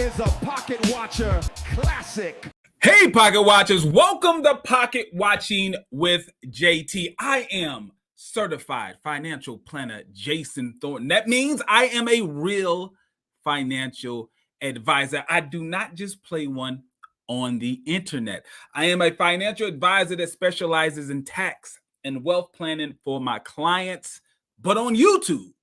is a Pocket Watcher classic. Hey, Pocket Watchers, welcome to Pocket Watching with JT. I am certified financial planner Jason Thornton. That means I am a real financial advisor. I do not just play one on the internet. I am a financial advisor that specializes in tax and wealth planning for my clients, but on YouTube.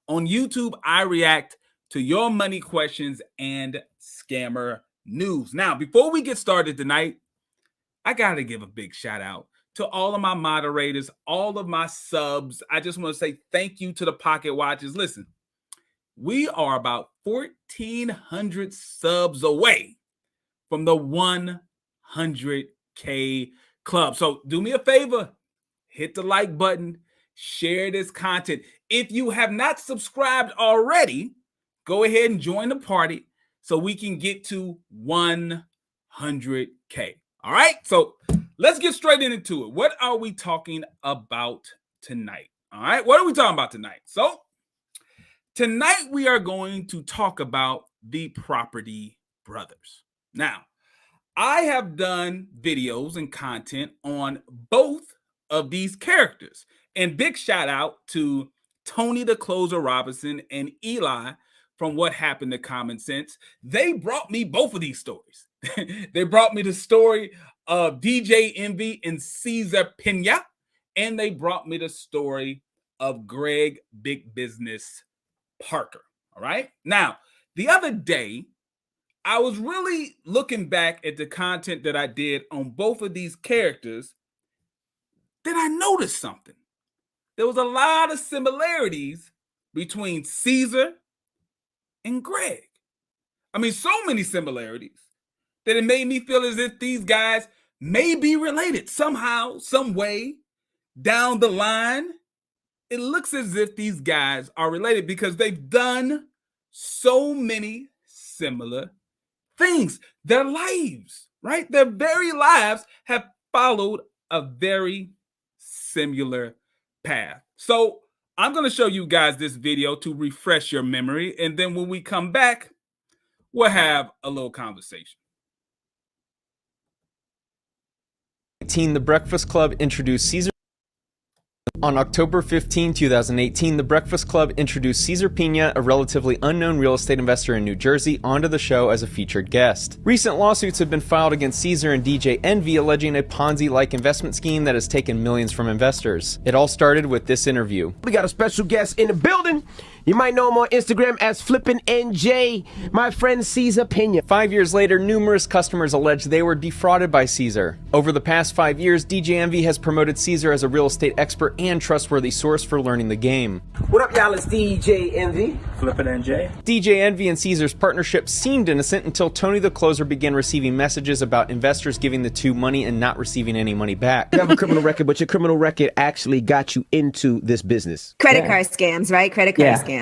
On YouTube, I react to your money questions and scammer news. Now, before we get started tonight, I got to give a big shout out to all of my moderators, all of my subs. I just want to say thank you to the Pocket Watchers. Listen, we are about 1,400 subs away from the 100K club. So do me a favor, hit the like button, share this content. If you have not subscribed already, go ahead and join the party so we can get to 100K. All right, so let's get straight into it. What are we talking about tonight? All right, what are we talking about tonight? So tonight we are going to talk about the Property Brothers. Now, I have done videos and content on both of these characters. And big shout out to Tony the Closer Robinson and Eli from What Happened to Common Sense. They brought me both of these stories. They brought me the story of DJ Envy and Cesar Pina, and they brought me the story of Greg Big Business Parker. All right. Now, the other day, I was really looking back at the content that I did on both of these characters. Then I noticed something. There was a lot of similarities between Cesar and Greg. I mean, so many similarities that it made me feel as if these guys may be related somehow, some way down the line. It looks as if these guys are related because they've done so many similar things. Their lives, right? Their very lives have followed a very similar path. So I'm going to show you guys this video to refresh your memory. And then when we come back, we'll have a little conversation. The Breakfast Club introduced Cesar. On October 15, 2018, The Breakfast Club introduced Cesar Pina, a relatively unknown real estate investor in New Jersey, onto the show as a featured guest. Recent lawsuits have been filed against Cesar and DJ Envy, alleging a Ponzi-like investment scheme that has taken millions from investors. It all started with this interview. We got a special guest in the building. You might know him on Instagram as Flippin' NJ, my friend Cesar Pina. 5 years later, numerous customers alleged they were defrauded by Cesar. Over the past 5 years, DJ Envy has promoted Cesar as a real estate expert and trustworthy source for learning the game. What up, y'all? It's DJ Envy. Flippin' NJ. DJ Envy and Cesar's partnership seemed innocent until Tony the Closer began receiving messages about investors giving the two money and not receiving any money back. You have a criminal record, but your criminal record actually got you into this business. Credit card scams, right? Credit card scams.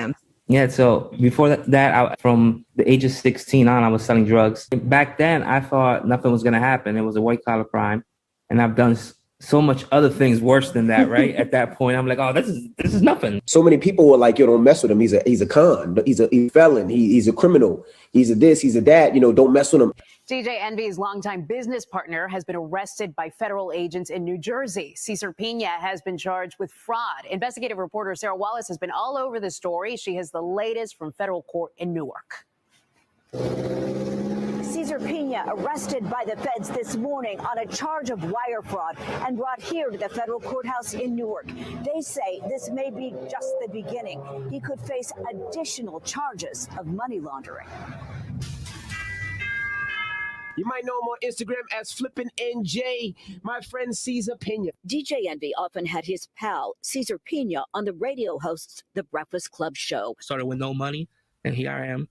Yeah, so before that, from the age of 16 on, I was selling drugs. Back then, I thought nothing was going to happen. It was a white-collar crime, and I've done so much other things worse than that, right? At that point, I'm like, oh, this is nothing. So many people were like, yo, don't mess with him. He's a con. He's a felon. He's a criminal. He's a this. He's a that. You know, don't mess with him. DJ Envy's longtime business partner has been arrested by federal agents in New Jersey. Cesar Pina has been charged with fraud. Investigative reporter Sarah Wallace has been all over the story. She has the latest from federal court in Newark. Cesar Pina arrested by the feds this morning on a charge of wire fraud and brought here to the federal courthouse in Newark. They say this may be just the beginning. He could face additional charges of money laundering. You might know him on Instagram as Flippin' NJ, my friend Cesar Pina. DJ Envy often had his pal, Cesar Pina, on the radio hosts The Breakfast Club show. Started with no money, and here I am.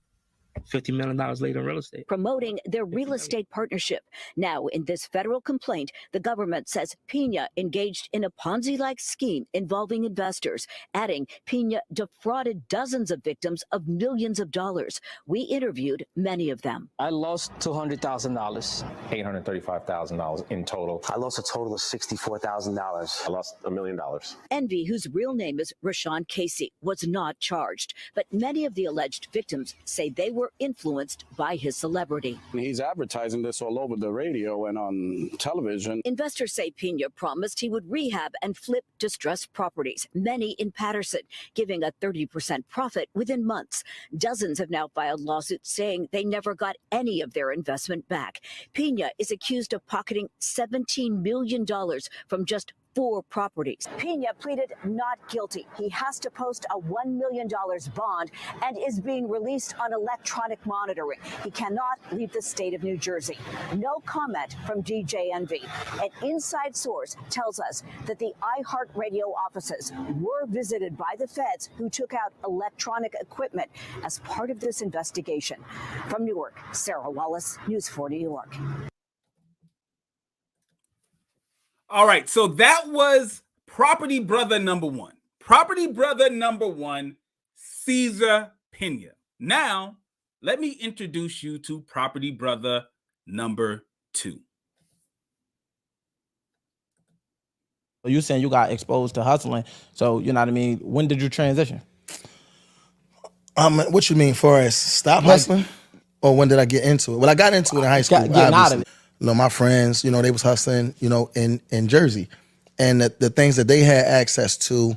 $50 million later in real estate. Promoting their real estate partnership. Now, in this federal complaint, the government says Pina engaged in a Ponzi-like scheme involving investors, adding Pina defrauded dozens of victims of millions of dollars. We interviewed many of them. I lost $200,000. $835,000 in total. I lost a total of $64,000. I lost $1 million. Envy, whose real name is Rashawn Casey, was not charged, but many of the alleged victims say they were were influenced by his celebrity. He's advertising this all over the radio and on television. Investors say Pina promised he would rehab and flip distressed properties, many in Patterson, giving a 30% profit within months. Dozens have now filed lawsuits saying they never got any of their investment back. Pina is accused of pocketing $17 million from just 4 properties. Pina pleaded not guilty. He has to post a $1 million bond and is being released on electronic monitoring. He cannot leave the state of New Jersey. No comment from DJNV. An inside source tells us that the iHeartRadio offices were visited by the feds who took out electronic equipment as part of this investigation. From Newark, Sarah Wallace, News 4 New York. All right, so that was property brother number 1. Property brother number 1, Cesar Pina. Now, let me introduce you to property brother number 2. You saying you got exposed to hustling, so you know what I mean? When did you transition? What you mean, for as stop hustling, or when did I get into it? Well, I got into it in high school. Getting out of it. You know, my friends, you know, they was hustling, you know, in Jersey, and the things that they had access to,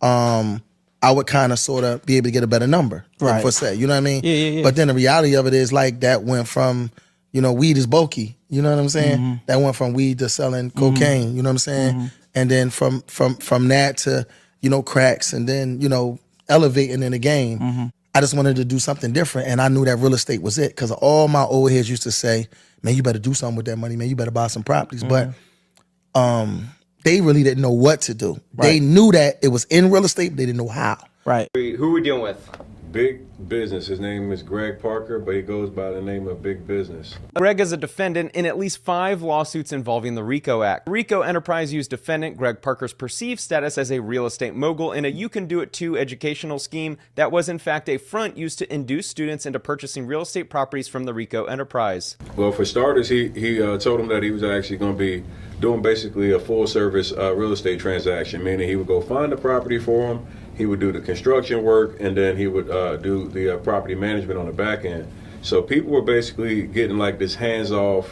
I would kind of sort of be able to get a better number, right? For say, you know what I mean? Yeah. But then the reality of it is like that went from, you know, weed is bulky, you know what I'm saying? Mm-hmm. That went from weed to selling cocaine, you know what I'm saying? Mm-hmm. And then from that to, you know, cracks, and then, you know, elevating in the game. Mm-hmm. I just wanted to do something different, and I knew that real estate was it, because all my old heads used to say, man, you better do something with that money, man. You better buy some properties. Mm-hmm. But they really didn't know what to do. Right. They knew that it was in real estate, but they didn't know how. Right. Who are we dealing with? Big Business. His name is Greg Parker, but he goes by the name of Big Business. Greg is a defendant in at least 5 lawsuits involving the RICO Act. The RICO enterprise used defendant Greg Parker's perceived status as a real estate mogul in a You Can Do It Too educational scheme that was in fact a front used to induce students into purchasing real estate properties from the RICO enterprise. Well, for starters, he told him that he was actually going to be doing basically a full service real estate transaction, meaning he would go find the property for him, he would do the construction work, and then he would do the property management on the back end. So people were basically getting like this hands-off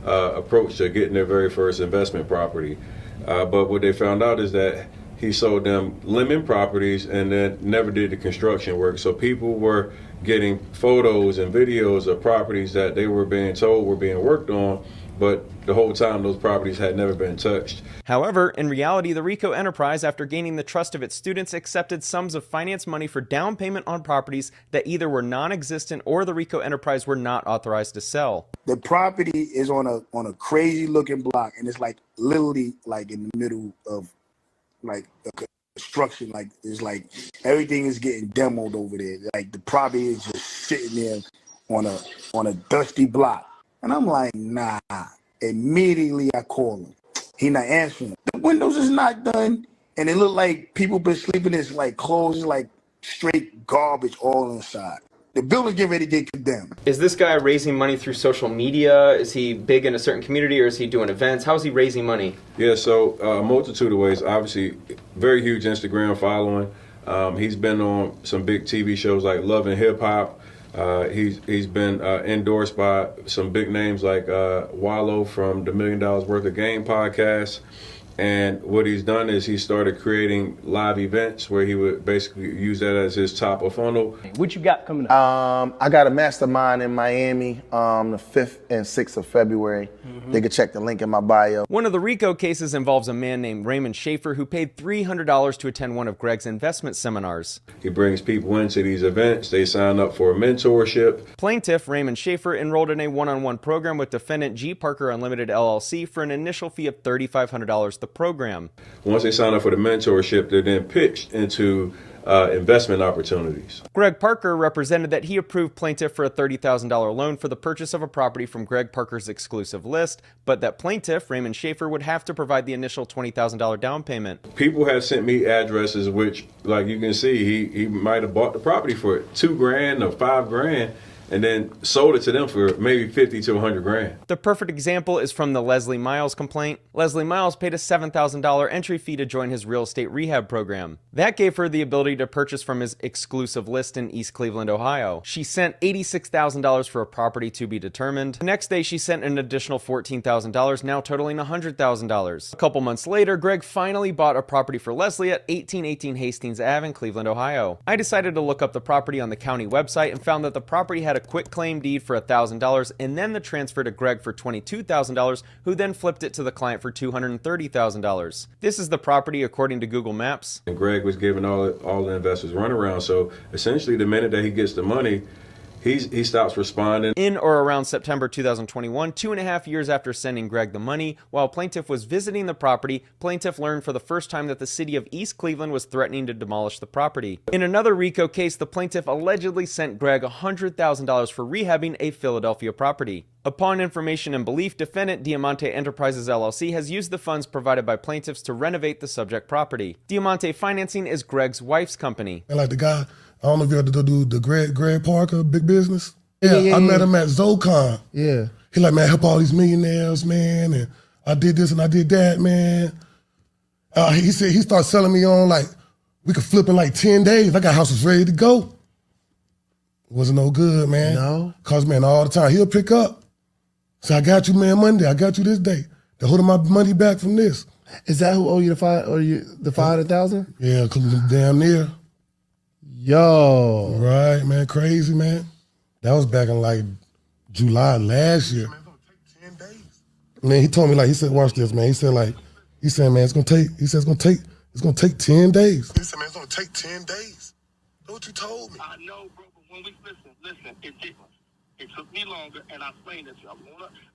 approach to getting their very first investment property. But what they found out is that he sold them lemon properties and then never did the construction work. So people were getting photos and videos of properties that they were being told were being worked on, but the whole time those properties had never been touched. However, in reality, the RICO enterprise, after gaining the trust of its students, accepted sums of finance money for down payment on properties that either were non-existent or the RICO enterprise were not authorized to sell. The property is on a crazy looking block, and it's like literally like in the middle of like the construction. Like it's like everything is getting demoed over there. Like the property is just sitting there on a dusty block. And I'm like, nah. Immediately I call him. He not answering. The windows is not done. And it look like people been sleeping in like clothes, like straight garbage all inside. The building's getting ready to get condemned. Is this guy raising money through social media? Is he big in a certain community, or is he doing events? How is he raising money? Yeah, so a multitude of ways. Obviously, very huge Instagram following. He's been on some big TV shows like Love and Hip Hop. He's been endorsed by some big names like Wallow from the $1 Million Worth of Game podcast. And what he's done is he started creating live events where he would basically use that as his top of funnel. What you got coming up? I got a mastermind in Miami the 5th and 6th of February. They could check the link in my bio. One of the RICO cases involves a man named Raymond Schaefer who paid $300 to attend one of Greg's investment seminars. He brings people into these events. They sign up for a mentorship. Plaintiff Raymond Schaefer enrolled in a one-on-one program with defendant G. Parker Unlimited LLC for an initial fee of $3,500 the program. Once they sign up for the mentorship, they're then pitched into investment opportunities. Greg Parker represented that he approved plaintiff for a $30,000 loan for the purchase of a property from Greg Parker's exclusive list, but that plaintiff, Raymond Schaefer, would have to provide the initial $20,000 down payment. People had sent me addresses which, like you can see, he might have bought the property for $2,000 or $5,000, and then sold it to them for maybe 50 to 100 grand. The perfect example is from the Leslie Miles complaint. Leslie Miles paid a $7,000 entry fee to join his real estate rehab program. That gave her the ability to purchase from his exclusive list in East Cleveland, Ohio. She sent $86,000 for a property to be determined. The next day, she sent an additional $14,000, now totaling $100,000. A couple months later, Greg finally bought a property for Leslie at 1818 Hastings Ave in Cleveland, Ohio. I decided to look up the property on the county website and found that the property had a quick claim deed for $1,000 and then the transfer to Greg for $22,000, who then flipped it to the client for $230,000. This is the property according to Google Maps. And Greg was giving all the investors runaround. So essentially, the minute that he gets the money, he stops responding. In or around September 2021, 2.5 years after sending Greg the money, while plaintiff was visiting the property, plaintiff learned for the first time that the city of East Cleveland was threatening to demolish the property. In another RICO case, the plaintiff allegedly sent Greg $100,000 for rehabbing a Philadelphia property. Upon information and belief, defendant Diamante Enterprises LLC has used the funds provided by plaintiffs to renovate the subject property. Diamante Financing is Greg's wife's company. And like the guy, I don't know if you had to do the Greg Parker, Big Business. Yeah, I met him at Zocon. Yeah. He like, man, help all these millionaires, man, and I did this and I did that, man. He said he started selling me on like, we could flip in like 10 days. I got houses ready to go. Wasn't no good, man. No? Cause man, all the time, he'll pick up. So I got you, man, Monday. I got you this day. They're holding my money back from this. Is that who owe you the $500,000? Yeah, damn near. Yo. Right, man, crazy, man. That was back in like July last year. Man, he told me like, he said, watch this, man. He said, man, it's gonna take 10 days. He said, man, it's gonna take 10 days. That's what you told me. I know, bro, but when we listen, it took me longer, and I explained it to you.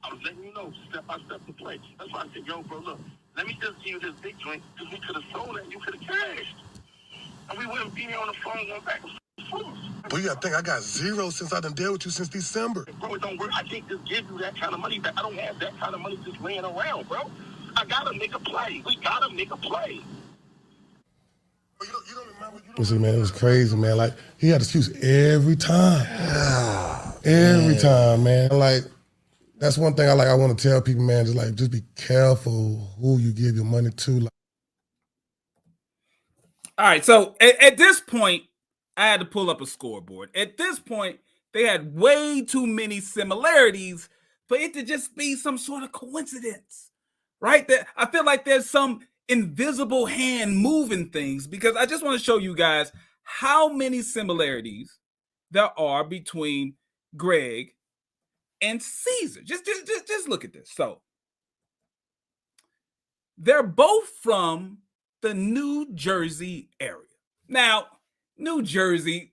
I was letting you know step by step the play. That's why I said, yo, bro, look, let me just give you this big drink, because we could have sold it and you could have cashed. And we wouldn't be here on the phone going back and forth. But you gotta think, I got zero since I done dealt with you since December. Bro, it don't work. I can't just give you that kind of money back. I don't have that kind of money just laying around, bro. I gotta make a play. We gotta make a play. You see, man, it was crazy, man. Like, he had excuse every time. Every time, man. Like, that's one thing I want to tell people, man, just be careful who you give your money to. Like. All right, so at this point, I had to pull up a scoreboard. At this point, they had way too many similarities for it to just be some sort of coincidence, right? I feel like there's some invisible hand moving things, because I just want to show you guys how many similarities there are between Greg and Cesar. Just look at this. So they're both from the New Jersey area. Now, New Jersey,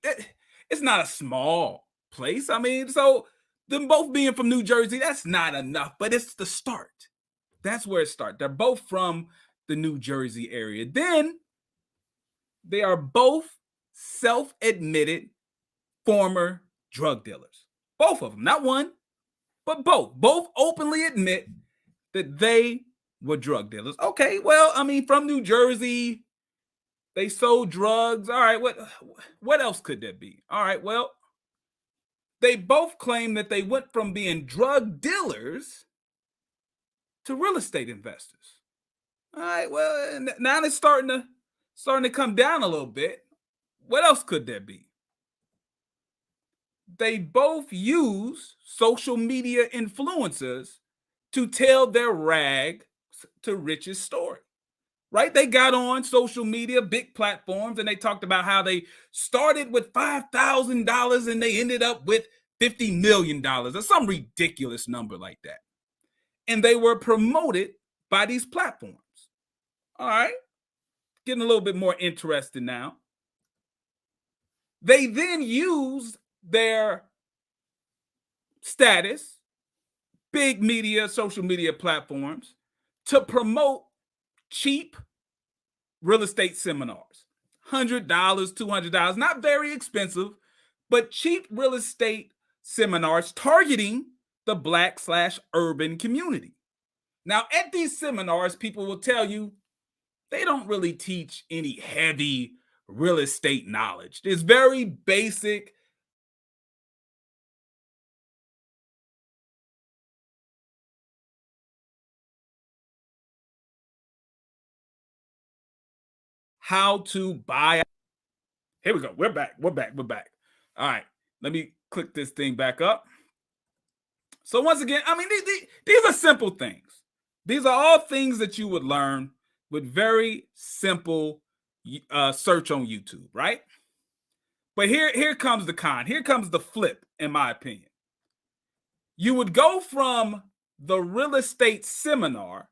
it's not a small place. I mean, so them both being from New Jersey, that's not enough, but it's the start. That's where it starts. They're both from the New Jersey area. Then they are both self-admitted former drug dealers. Both of them, not one, but both. Both openly admit that they were drug dealers. Okay, well, I mean, from New Jersey, they sold drugs. All right, what else could there be? All right, well, they both claim that they went from being drug dealers to real estate investors. All right, well, now it's starting to come down a little bit. What else could there be? They both use social media influencers to tell their rag to riches story, right? They got on social media, big platforms, and they talked about how they started with $5,000 and they ended up with $50 million or some ridiculous number like that. And they were promoted by these platforms. All right, getting a little bit more interested now. They then used their status, big media, social media platforms, to promote cheap real estate seminars. $100, $200, not very expensive, but cheap real estate seminars targeting the Black/urban community. Now, at these seminars, people will tell you they don't really teach any heavy real estate knowledge. It's very basic how to buy. Here we go. We're back. We're back. All right. Let me click this thing back up. So once again, I mean, these are simple things. These are all things that you would learn with very simple search on YouTube, right? But here comes the con. Here comes the flip, in my opinion. You would go from the real estate seminar,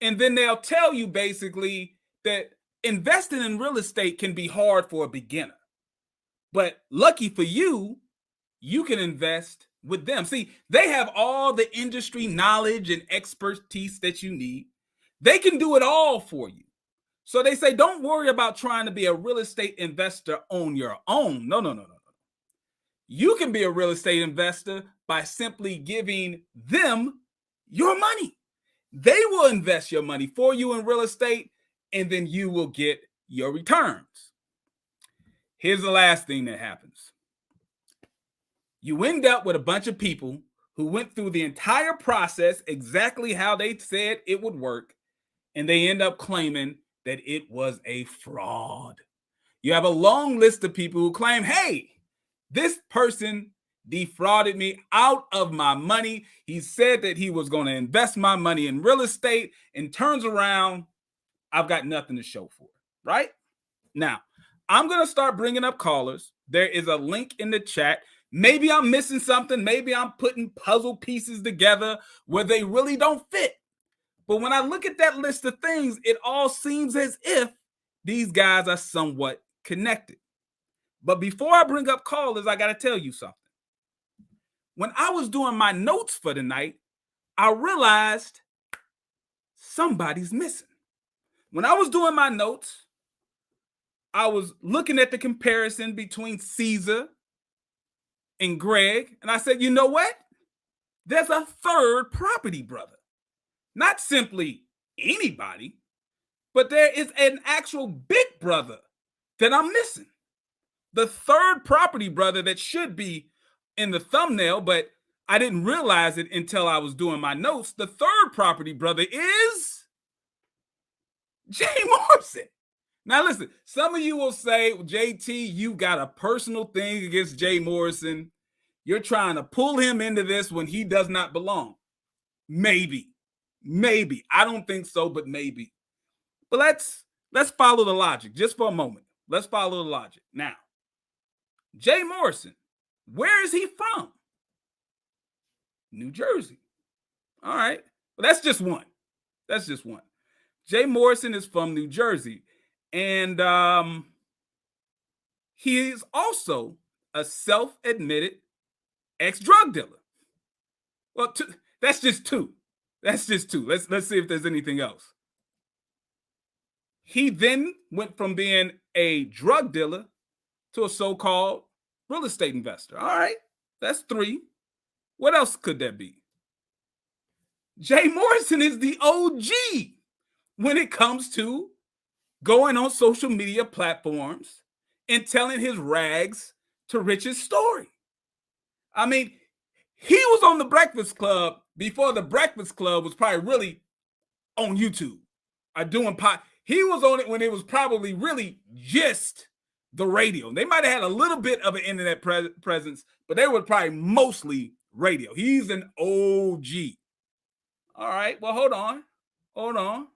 and then they'll tell you basically that investing in real estate can be hard for a beginner. But lucky for you, you can invest with them. See, they have all the industry knowledge and expertise that you need. They can do it all for you. So they say, don't worry about trying to be a real estate investor on your own. No. You can be a real estate investor by simply giving them your money. They will invest your money for you in real estate, and then you will get your returns. Here's the last thing that happens. You end up with a bunch of people who went through the entire process exactly how they said it would work, and they end up claiming that it was a fraud. You have a long list of people who claim, hey, this person defrauded me out of my money. He said that he was going to invest my money in real estate, and turns around, I've got nothing to show for it, right? Now, I'm going to start bringing up callers. There is a link in the chat. Maybe I'm missing something. Maybe I'm putting puzzle pieces together where they really don't fit. But when I look at that list of things, it all seems as if these guys are somewhat connected. But before I bring up callers, I got to tell you something. When I was doing my notes for the night, I realized somebody's missing. When I was doing my notes, I was looking at the comparison between Cesar and Greg, and I said, you know what? There's a third property brother. Not simply anybody, but there is an actual big brother that I'm missing. The third property brother that should be in the thumbnail, but I didn't realize it until I was doing my notes. The third property brother is Jay Morrison. Now listen, some of you will say, JT, you got a personal thing against Jay Morrison. You're trying to pull him into this when he does not belong. Maybe. I don't think so, but maybe. But let's follow the logic just for a moment. Let's follow the logic. Now, Jay Morrison, where is he from? New Jersey. All right. Well, that's just one. Jay Morrison is from New Jersey. And he is also a self-admitted ex-drug dealer. Well, that's just two. Let's see if there's anything else. He then went from being a drug dealer to a so-called real estate investor. All right, that's three. What else could there be? Jay Morrison is the OG when it comes to going on social media platforms and telling his rags to riches story. I mean, he was on the Breakfast Club before the Breakfast Club was probably really on YouTube. He was on it when it was probably really just the radio. They might have had a little bit of an internet presence, but they were probably mostly radio. He's an OG. All right, well, hold on.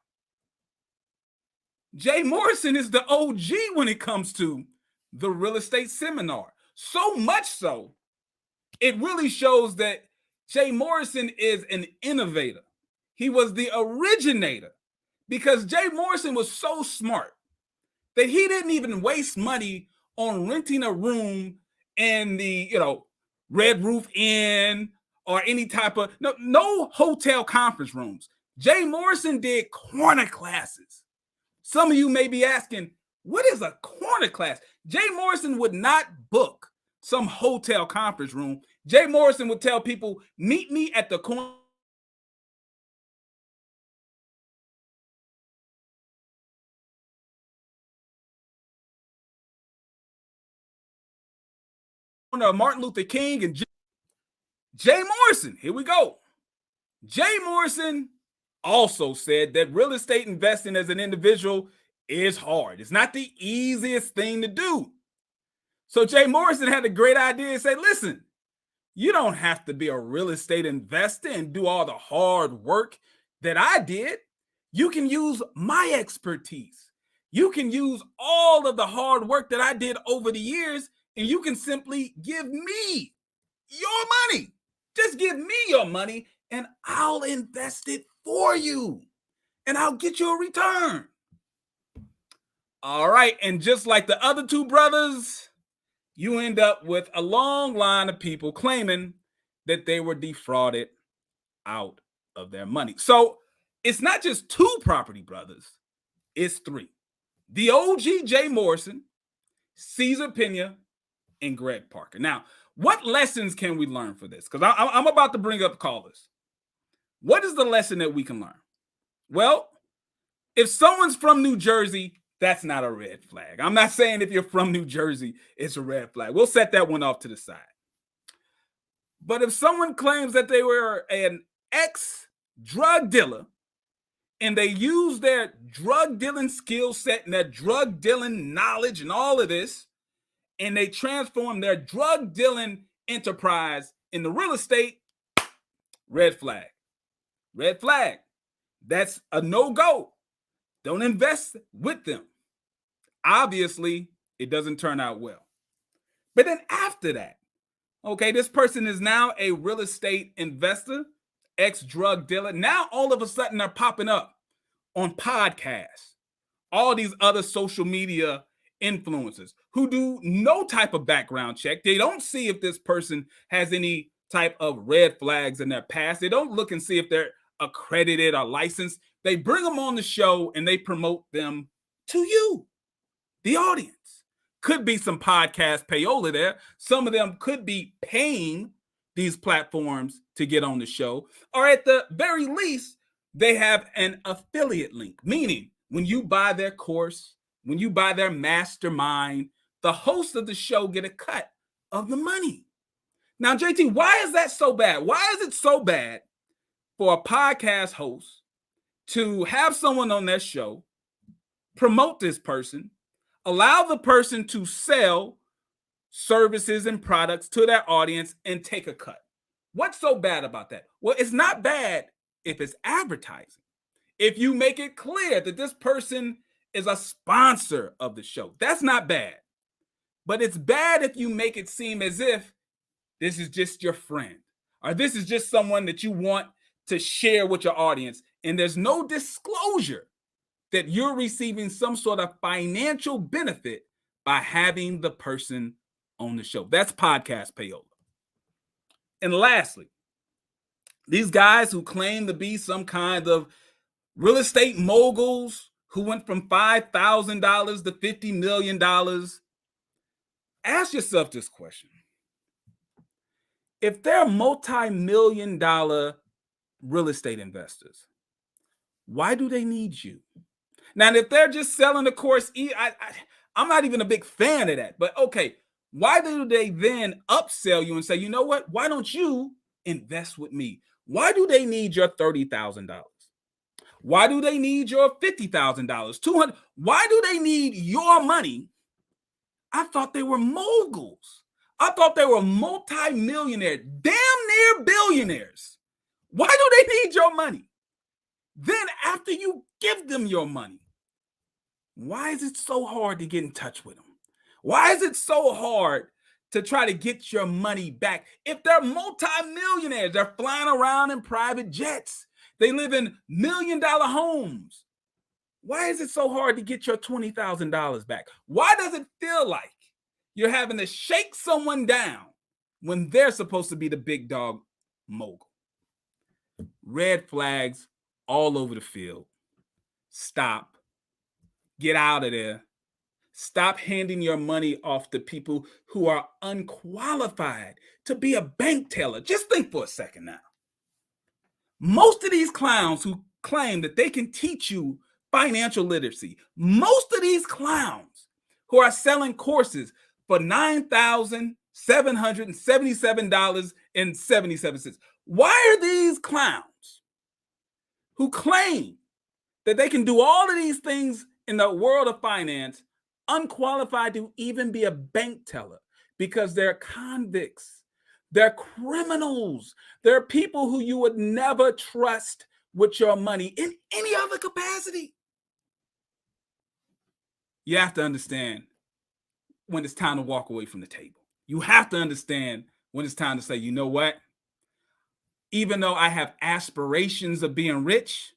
Jay Morrison is the OG when it comes to the real estate seminar. So much so, it really shows that Jay Morrison is an innovator. He was the originator, because Jay Morrison was so smart that he didn't even waste money on renting a room in the, Red Roof Inn or any type of, no hotel conference rooms. Jay Morrison did corner classes. Some of you may be asking, what is a corner class? Jay Morrison would not book some hotel conference room. Jay Morrison would tell people, meet me at the corner of Martin Luther King and Jay Morrison. Here we go. Jay Morrison also said that real estate investing as an individual is hard. It's not the easiest thing to do. So Jay Morrison had a great idea and say, listen, you don't have to be a real estate investor and do all the hard work that I did. You can use my expertise. You can use all of the hard work that I did over the years, and you can simply give me your money. Just give me your money, and I'll invest it for you, and I'll get you a return. All right, and just like the other two brothers, you end up with a long line of people claiming that they were defrauded out of their money. So it's not just two property brothers, it's three. The OG Jay Morrison, Cesar Pina, and Greg Parker. Now, what lessons can we learn for this? Because I'm about to bring up callers. What is the lesson that we can learn? Well, if someone's from New Jersey, that's not a red flag. I'm not saying if you're from New Jersey, it's a red flag. We'll set that one off to the side. But if someone claims that they were an ex-drug dealer and they use their drug dealing skill set and their drug dealing knowledge and all of this, and they transform their drug dealing enterprise into real estate, red flag. Red flag. That's a no-go. Don't invest with them. Obviously, it doesn't turn out well. But then after that, okay, this person is now a real estate investor, ex-drug dealer. Now, all of a sudden, they're popping up on podcasts, all these other social media influencers who do no type of background check. They don't see if this person has any type of red flags in their past. They don't look and see if they're accredited or licensed. They bring them on the show and they promote them to you, the audience. Could be some podcast payola there. Some of them could be paying these platforms to get on the show, or at the very least, they have an affiliate link, meaning when you buy their course, when you buy their mastermind, the host of the show get a cut of the money. Now, JT, why is that so bad? Why is it so bad for a podcast host to have someone on their show, promote this person, allow the person to sell services and products to their audience and take a cut? What's so bad about that? Well, it's not bad if it's advertising. If you make it clear that this person is a sponsor of the show, that's not bad. But it's bad if you make it seem as if this is just your friend, or this is just someone that you want to share with your audience, and there's no disclosure that you're receiving some sort of financial benefit by having the person on the show. That's podcast payola. And lastly, these guys who claim to be some kind of real estate moguls who went from $5,000 to $50 million, ask yourself this question. If they're multi-million-dollar real estate investors, why do they need you? Now, if they're just selling the course, I'm not even a big fan of that. But okay, why do they then upsell you and say, you know what? Why don't you invest with me? Why do they need your $30,000? Why do they need your $50,000, $200,000? Why do they need your money? I thought they were moguls. I thought they were multi-millionaires, damn near billionaires. Why do they need your money? Then after you give them your money, why is it so hard to get in touch with them? Why is it so hard to try to get your money back? If they're multi-millionaires, they're flying around in private jets. They live in million-dollar homes. Why is it so hard to get your $20,000 back? Why does it feel like you're having to shake someone down when they're supposed to be the big dog mogul? Red flags all over the field. Stop. Get out of there. Stop handing your money off to people who are unqualified to be a bank teller. Just think for a second now. Most of these clowns who claim that they can teach you financial literacy, most of these clowns who are selling courses for $9,777.77, why are these clowns who claim that they can do all of these things in the world of finance unqualified to even be a bank teller because they're convicts. They're criminals. They're people who you would never trust with your money in any other capacity. You have to understand when it's time to walk away from the table. You have to understand when it's time to say, you know what? Even though I have aspirations of being rich,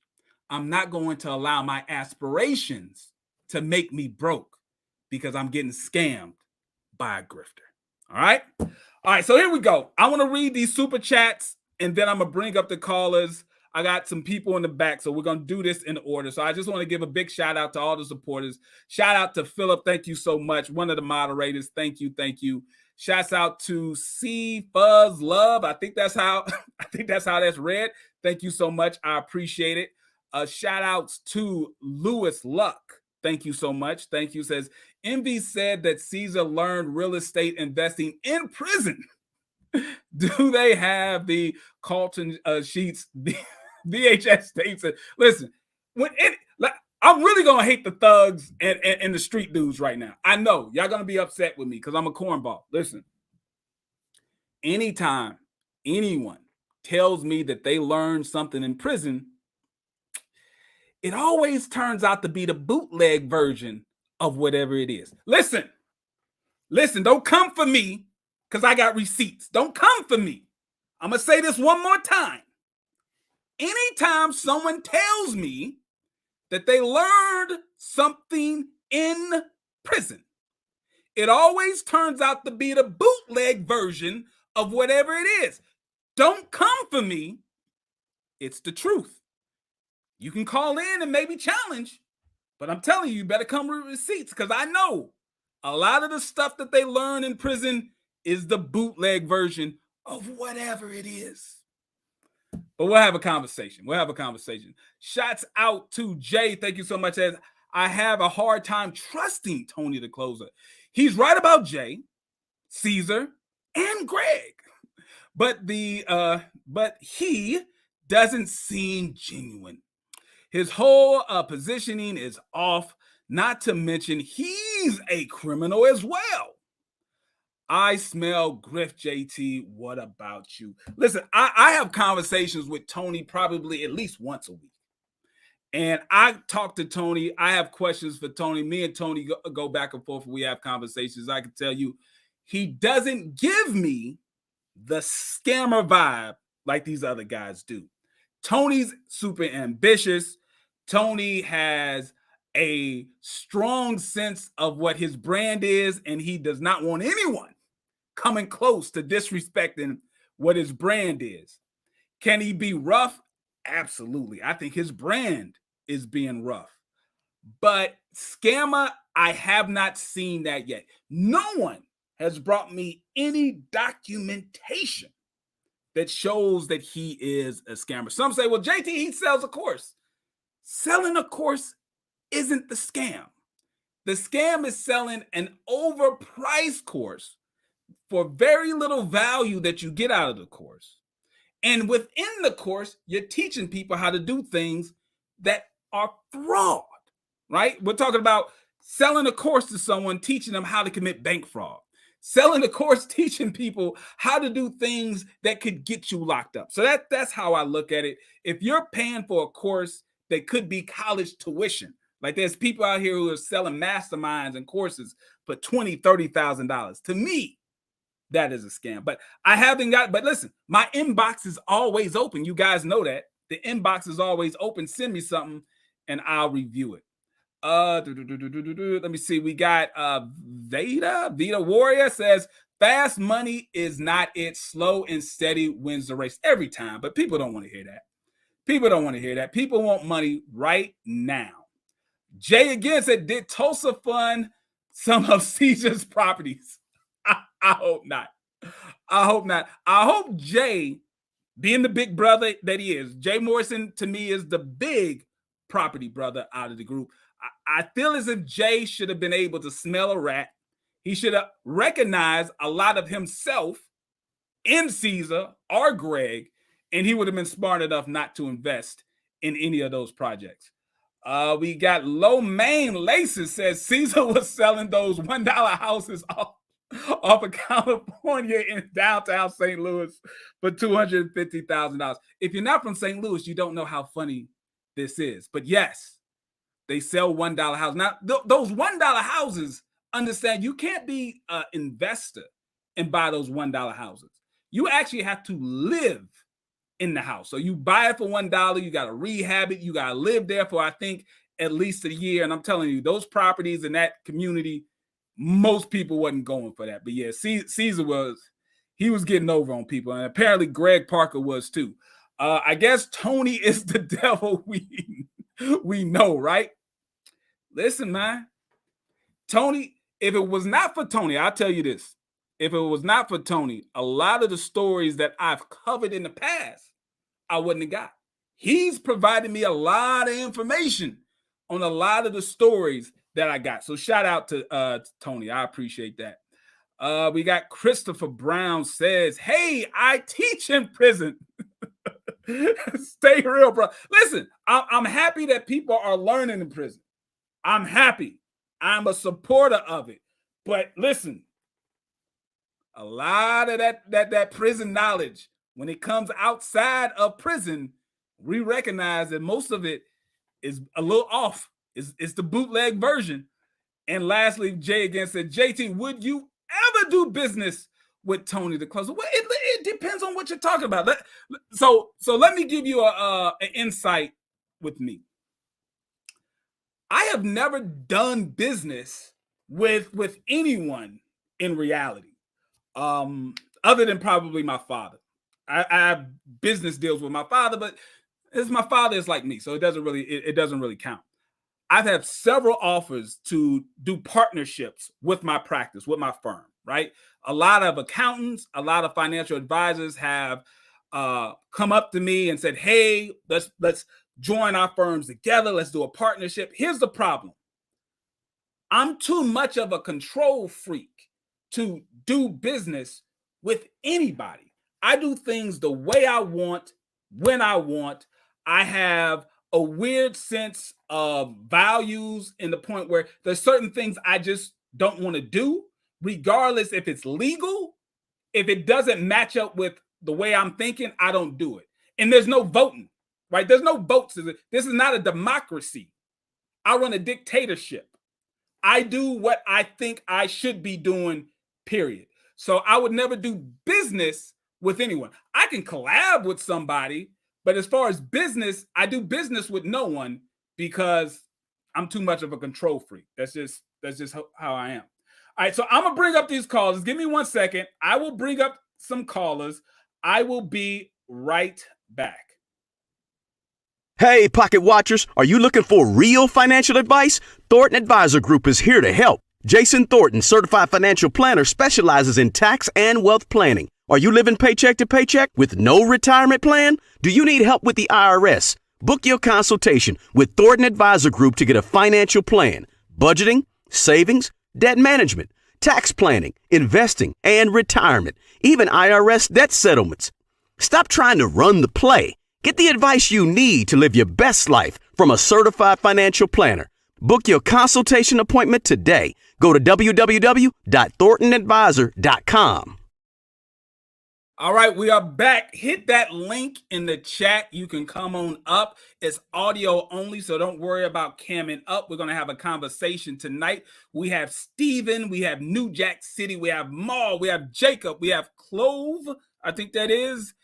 I'm not going to allow my aspirations to make me broke because I'm getting scammed by a grifter. All right. All right. So here we go. I want to read these super chats and then I'm going to bring up the callers. I got some people in the back, so we're going to do this in order. So I just want to give a big shout out to all the supporters. Shout out to Philip. Thank you so much. One of the moderators. Thank you. Thank you. Shouts out to C Fuzz Love. I think that's how that's read. Thank you so much. I appreciate it. Shout outs to Lewis Luck. Thank you so much. Thank you. Says Envy said that Cesar learned real estate investing in prison. Do they have the Carlton sheets? VHS tapes. Listen, I'm really gonna hate the thugs and the street dudes right now. I know y'all gonna be upset with me because I'm a cornball. Listen, anytime anyone tells me that they learned something in prison, it always turns out to be the bootleg version of whatever it is. Listen, don't come for me because I got receipts. Don't come for me. I'm gonna say this one more time. Anytime someone tells me that they learned something in prison, it always turns out to be the bootleg version of whatever it is. Don't come for me. It's the truth. You can call in and maybe challenge, but I'm telling you, you better come with receipts because I know a lot of the stuff that they learn in prison is the bootleg version of whatever it is. But we'll have a conversation. Shouts out to Jay. Thank you so much. As I have a hard time trusting Tony the closer. He's right about Jay, Cesar, and Greg. But he doesn't seem genuine. His whole positioning is off, not to mention he's a criminal as well. I smell grift, JT. What about you? Listen, I have conversations with Tony probably at least once a week. And I talk to Tony. I have questions for Tony. Me and Tony go back and forth. We have conversations. I can tell you, he doesn't give me the scammer vibe like these other guys do. Tony's super ambitious. Tony has a strong sense of what his brand is, and he does not want anyone coming close to disrespecting what his brand is. Can he be rough? Absolutely. I think his brand is being rough. But scammer, I have not seen that yet. No one has brought me any documentation that shows that he is a scammer. Some say, well, JT, he sells a course. Selling a course isn't the scam. The scam is selling an overpriced course for very little value that you get out of the course. And within the course, you're teaching people how to do things that are fraud, right? We're talking about selling a course to someone, teaching them how to commit bank fraud. Selling a course, teaching people how to do things that could get you locked up. So that's how I look at it. If you're paying for a course that could be college tuition, like there's people out here who are selling masterminds and courses for $20,000, $30,000. To me, that is a scam. But but listen, my inbox is always open. You guys know that. The inbox is always open. Send me something and I'll review it. Let me see. We got Vita Warrior says, fast money is not it. Slow and steady wins the race every time. But people don't want to hear that. People want money right now. Jay again said, did Tulsa fund some of Cesar's properties? I hope not. I hope Jay, being the big brother that he is, Jay Morrison to me is the big property brother out of the group. I feel as if Jay should have been able to smell a rat. He should have recognized a lot of himself in Cesar or Greg, and he would have been smart enough not to invest in any of those projects. We got Low Main Laces says Cesar was selling those $1 houses off of California in downtown St. Louis for $250,000. If you're not from St. Louis, you don't know how funny this is. But yes, they sell $1 houses. Now, those $1 houses, understand, you can't be an investor and buy those $1 houses. You actually have to live in the house. So you buy it for $1, you got to rehab it, you got to live there for, I think, at least a year. And I'm telling you, those properties in that community, most people wasn't going for that. But yeah, Cesar was getting over on people. And apparently Greg Parker was too. I guess Tony is the devil we know, right? Listen, man. Tony, if it was not for Tony, I'll tell you this. If it was not for Tony, a lot of the stories that I've covered in the past, I wouldn't have got. He's provided me a lot of information on a lot of the stories that I got. So shout out to Tony. I appreciate that. We got Christopher Brown says, hey, I teach in prison. Stay real, bro. Listen, I'm happy that people are learning in prison. I'm happy. I'm a supporter of it. But listen, a lot of that prison knowledge, when it comes outside of prison, we recognize that most of it is a little off. It's the bootleg version. And lastly, Jay again said, JT, would you ever do business with Tony the Closer? Well, it depends on what you're talking about. So let me give you an insight with me. I have never done business with anyone in reality, other than probably my father. I have business deals with my father, but my father is like me, so it doesn't really count. I've had several offers to do partnerships with my practice, with my firm, right? A lot of accountants, a lot of financial advisors have come up to me and said, hey, let's join our firms together. Let's do a partnership. Here's the problem. I'm too much of a control freak to do business with anybody. I do things the way I want, when I want. I have a weird sense of values in the point where there's certain things I just don't want to do, regardless if it's legal. If it doesn't match up with the way I'm thinking, I don't do it. And there's no voting, right? There's no votes. This is not a democracy. I run a dictatorship. I do what I think I should be doing, period. So I would never do business with anyone. I can collab with somebody, but as far as business, I do business with no one because I'm too much of a control freak. That's just how I am. All right, so I'm gonna bring up these callers. Give me 1 second. I will bring up some callers. I will be right back. Hey, Pocket Watchers, are you looking for real financial advice? Thornton Advisor Group is here to help. Jason Thornton, certified financial planner, specializes in tax and wealth planning. Are you living paycheck to paycheck with no retirement plan? Do you need help with the IRS? Book your consultation with Thornton Advisor Group to get a financial plan, budgeting, savings, debt management, tax planning, investing, and retirement, even IRS debt settlements. Stop trying to run the play. Get the advice you need to live your best life from a certified financial planner. Book your consultation appointment today. Go to www.thorntonadvisor.com. All right, we are back. Hit that link in the chat. You can come on up. It's audio only, so don't worry about camming up. We're going to have a conversation tonight. We have Steven, we have New Jack City, we have Maul, we have Jacob, we have Clove, I think that is,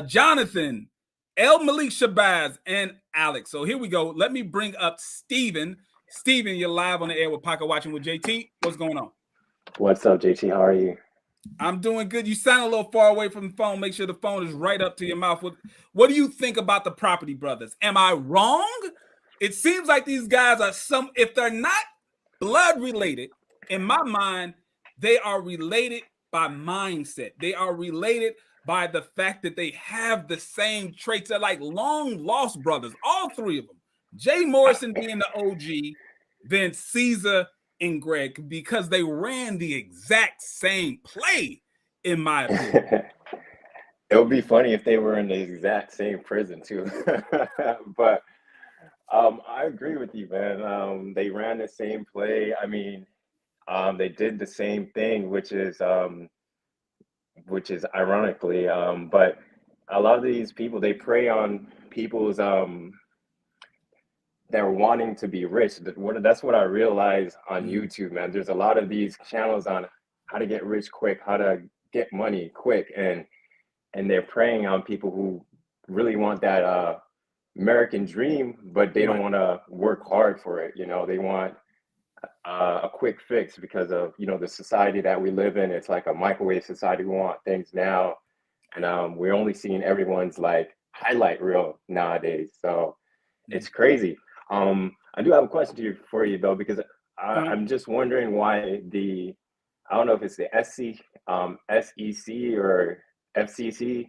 Jonathan, El Malik Shabazz, and Alex. So here we go. Let me bring up Steven. Steven, you're live on the air with Pocket Watching with JT. What's going on? What's up, JT? How are you? I'm doing good. You sound a little far away from the phone. Make sure the phone is right up to your mouth. What do you think about the Property Brothers? Am I wrong? It seems like these guys are if they're not blood related, in my mind, they are related by mindset. They are related by the fact that they have the same traits. They're like long lost brothers, all three of them. Jay Morrison being the OG, then Cesar and Greg, because they ran the exact same play, in my opinion. It would be funny if they were in the exact same prison too. But I agree with you, man. They ran the same play. I mean, they did the same thing, which is ironically, but a lot of these people, they prey on people's they're wanting to be rich. That's what I realized on YouTube, man. There's a lot of these channels on how to get rich quick, how to get money quick, and they're preying on people who really want that American dream, but they don't want to work hard for it. You know, they want a quick fix because of, you know, the society that we live in. It's like a microwave society. We want things now, and we're only seeing everyone's like highlight reel nowadays. So it's crazy. I do have a question for you though, because I'm just wondering why I don't know if it's the SEC or FCC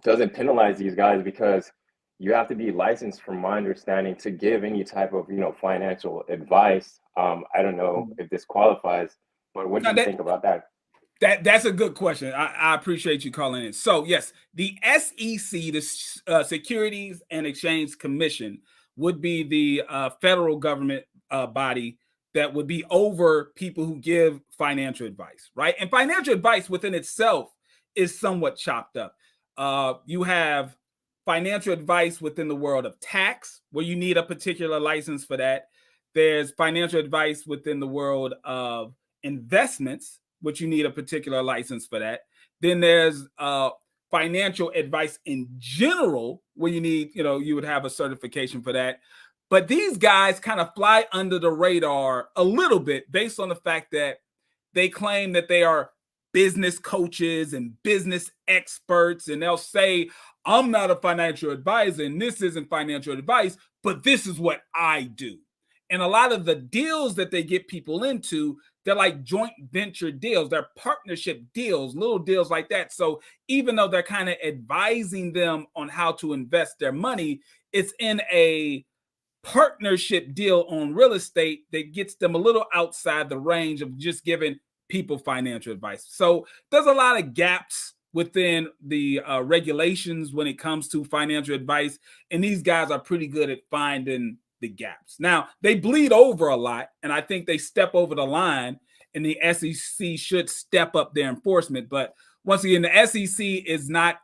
doesn't penalize these guys, because you have to be licensed, from my understanding, to give any type of, you know, financial advice. I don't know if this qualifies, but what do you think about that? That's a good question. I appreciate you calling in. So yes, the SEC, the Securities and Exchange Commission, would be the federal government body that would be over people who give financial advice, right? And financial advice within itself is somewhat chopped up. You have financial advice within the world of tax, where you need a particular license for that. There's financial advice within the world of investments, which you need a particular license for that. Then there's financial advice in general, where you need, you know, you would have a certification for that. But these guys kind of fly under the radar a little bit based on the fact that they claim that they are business coaches and business experts, and they'll say, I'm not a financial advisor and this isn't financial advice, but this is what I do. And a lot of the deals that they get people into, they're like joint venture deals, they're partnership deals, little deals like that. So even though they're kind of advising them on how to invest their money, it's in a partnership deal on real estate that gets them a little outside the range of just giving people financial advice. So there's a lot of gaps within the regulations when it comes to financial advice, and these guys are pretty good at finding the gaps. Now, they bleed over a lot, and I think they step over the line, and the SEC should step up their enforcement. But once again, the SEC is not,